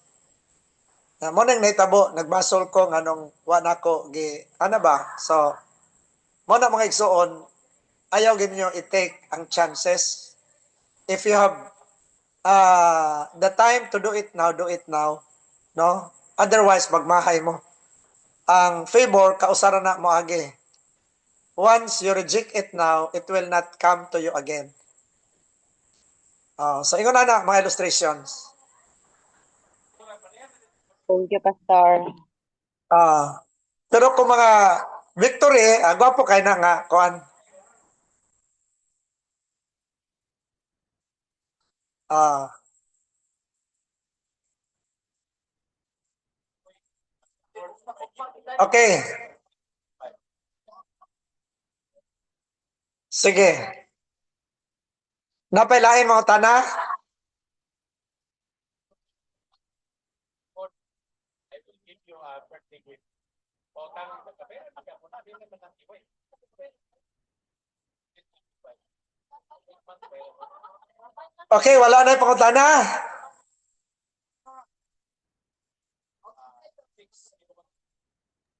Na mo nang nahitabo, nagbasol ko nganong wa nako ana ba? So, mo na mga igsuon, ayaw ginyo i-take ang chances. If you have the time to do it now, no? Otherwise, magmahay mo. Ang favor, kausara na mo agi. Once you reject it now, it will not come to you again. So, ingon na mga illustrations. Thank you, Pastor. Pero kung mga victory, gwapo kay na nga, kuan. Okay. Sige. Napailain mga tana? Okay, wala na yung pangutana.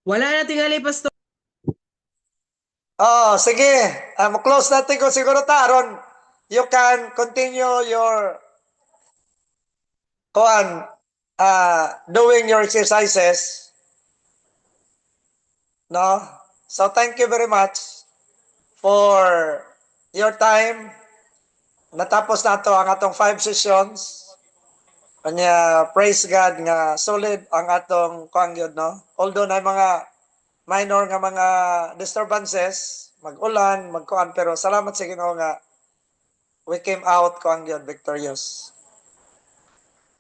Wala na tingali pastor. Sige. Close natin ko siguro aron you can continue your doing your exercises. No? So thank you very much for your time. Natapos na to ang atong 5 sessions. Kanya praise God nga solid ang atong kuangyod, no? Although na mga minor nga mga disturbances, mag-ulan, magkuan, pero salamat sa Ginoo nga we came out kuangyod victorious.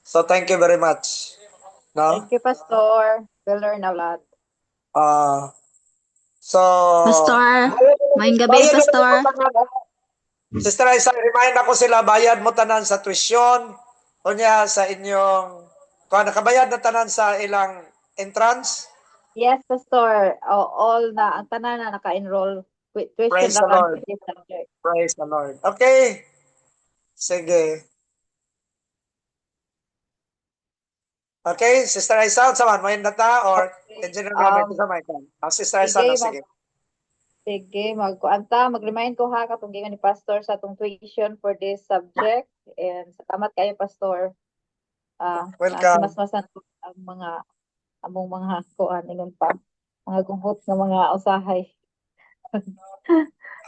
So thank you very much. No? Thank you, Pastor. We learn a lot. So Pastor, maayong gabi, Pastor. Sister Isa, remind ako sila, bayad mo tanan sa tuition, o niya sa inyong, kung nakabayad na tanan sa ilang entrance? Yes, Pastor. All na, ang tanan na naka-enroll. question Praise ra the kan Lord. this subject. Praise the Lord. Okay. Sige. Okay, Sister Aisal, saman mo yung data or Engineer Robert, sa mic. Sister Aisal, Sige, sige. sige, mag-remind ko ha katong gingan ni Pastor sa atong tuition for this subject. And salamat kayo, Pastor. Welcome. Mas-masan ang among mga kuan ingon pa. Mga gungkot nga mga usahay.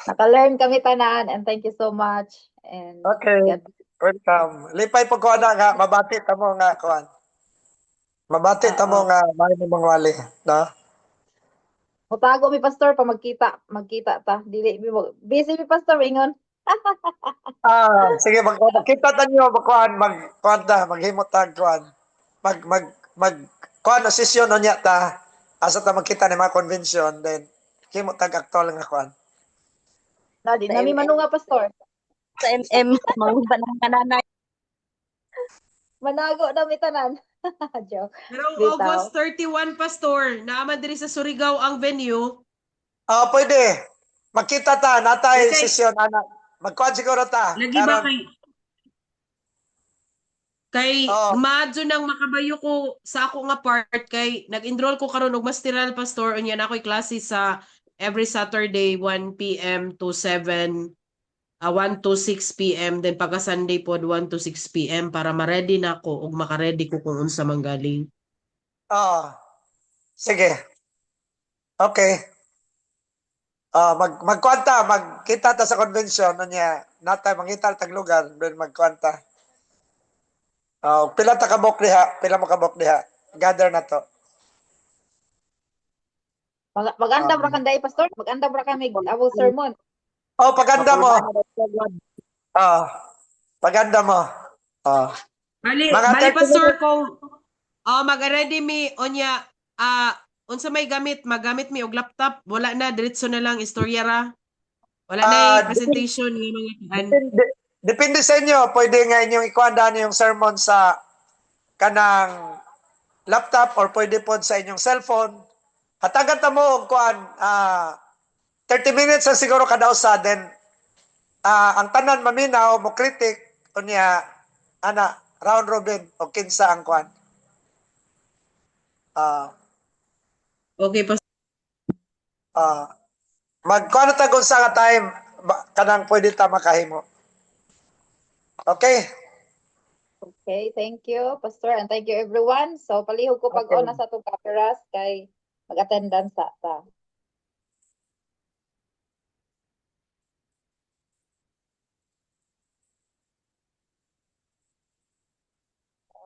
Naka-learn kami tanan and thank you so much. And Okay. God Welcome. Lipay po ko na nga, mabati ta mo nga kuan. Mabati ta mo nga may mga wali, no? Mutago mi Pastor pa magkita ta. Dili busy mi Pastor ingon. Sige, magkita tanyo, magkuan ta, maghimot ta kuan. Kuan na session unya ta. Asa ta magkita ni mga convention, then himot ta actual nga kuan. Di nami manunga Pastor. Sa MM, mga nanay. Manago na mi tanan. Joke. Pero Bitaw. August 31, Pastor, naaman diri sa Surigao ang venue. Pwede. Magkita ta, natay Okay. session, anak. Magkuan siguro ta. Lagi ba Karon, kay Oo. madyo nang makabayo ko sa ako nga part kay nag-enroll ko karon og masteral pastor unya na ako'y klase sa every Saturday 1 p.m. to 7 1 to 6 p.m. then pagka Sunday pod 1 to 6 p.m. para ma-ready na ako ug maka-ready ko kung unsa man galing. Sige. Okay. Magkwanta, magkita ta sa convention unya natay mangita tag lugar, then magkwanta. Pila ta kabok diha, pila mo kabok diha. Gather na to. Mag-andam ra kanday Pastor. Mag-andam ra kami abo sermon. Paganda mo. Paganda mo. Bali, Mga bali 30 pastor minutes. kung mag-ready mi unya unsa may magamit mi og laptop, wala na diretso na lang istorya ra. Wala na presentation ng mga kuan. Depende sa inyo, pwede nga inyong ikuanda yung sermon sa kanang laptop or pwede po sa inyong cellphone. Hatagan ta mo og kuan 30 minutes sa siguro kada usa, then ang tanan maminaw mo critic unya ana round robin o kinsa ang kuan. Okay, pastor. Magkuan ta kung sa nga time kanang pwede ta makahimo. Okay? Okay, thank you Pastor and thank you everyone. So palihog ko pag-on na sa atong cameras kay mag-attendance ta.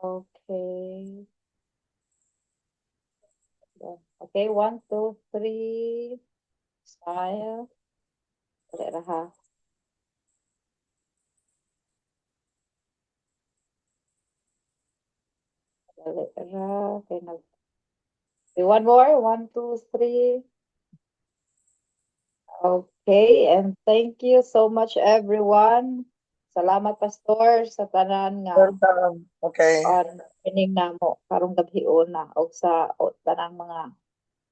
Okay. Okay, 1, 2, 3. Smile. Dali ra ha. Dali ra. Okay, okay, one more. 1, 2, 3. Okay, and thank you so much everyone. Salamat Pastor sa tanan nga Okay. on training namo karong gabhion na og sa tanang mga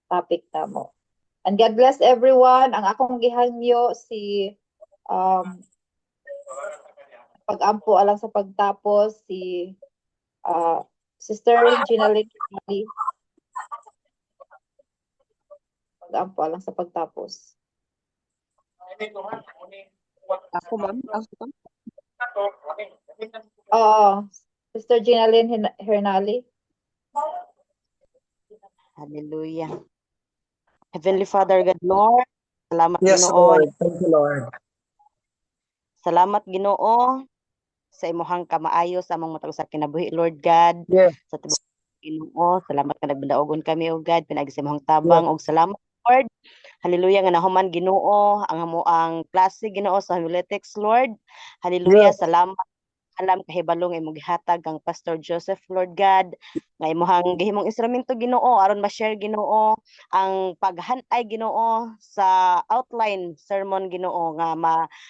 topic namo. And God bless everyone. Ang akong gihangyo si pag-ampo alang sa pagtapos si Sister Ginalyn Kali. Pag-ampo alang sa pagtapos. Ako, ma'am. Sister Ginalyn Hernali. Hallelujah. Heavenly Father God, Lord, salamat Yes, Ginoo. Lord. Thank you, Lord. Salamat Ginoo sa imuhang kamaayo sa among matag sa kinabuhi, Lord God. Yes. Sa tibuok Ginoo, salamat nga nagbandaogon kami, O God, pinagi sa imong tabang, og salamat Lord. Hallelujah nga nahuman Ginoo ang amo ang klase Ginoo sa homiletics, Lord. Hallelujah, Yes. salamat. Alam kahibalong imong gihatag ang Pastor Joseph, Lord God, nga imong gihimong instrumento Ginoo aron ma-share Ginoo ang paghanay Ginoo sa outline sermon Ginoo nga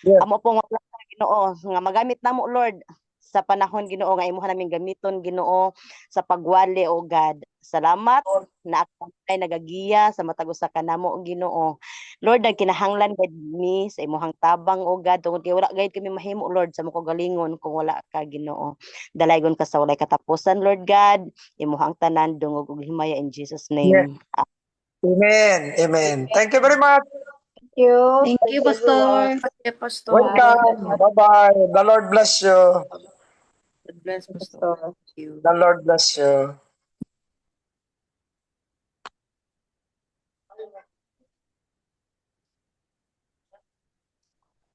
Yes. amo po nga plano Ginoo nga magamit namo Lord sa panahon Ginoo nga imuha namin gamiton Ginoo sa pagwali o God. Salamat na ako ay nagagiya sa matag usa ka namo Ginoo. Lord, nagkinahanglan gid mi sa imuhang tabang o God tungod kay wala gayud kami mahimo Lord sa mako galingon kung wala ka Ginoo. Dalaygon ka sa walay katapusan Lord God. Imuhang tanan dungog ug himaya in Jesus name. Amen. Amen. Thank you very much. Thank you. Thank you, Pastor. Okay, Pastor. Welcome. Bye-bye. The Lord bless you. God bless, Pastor. Pastor. Thank you. The Lord bless you.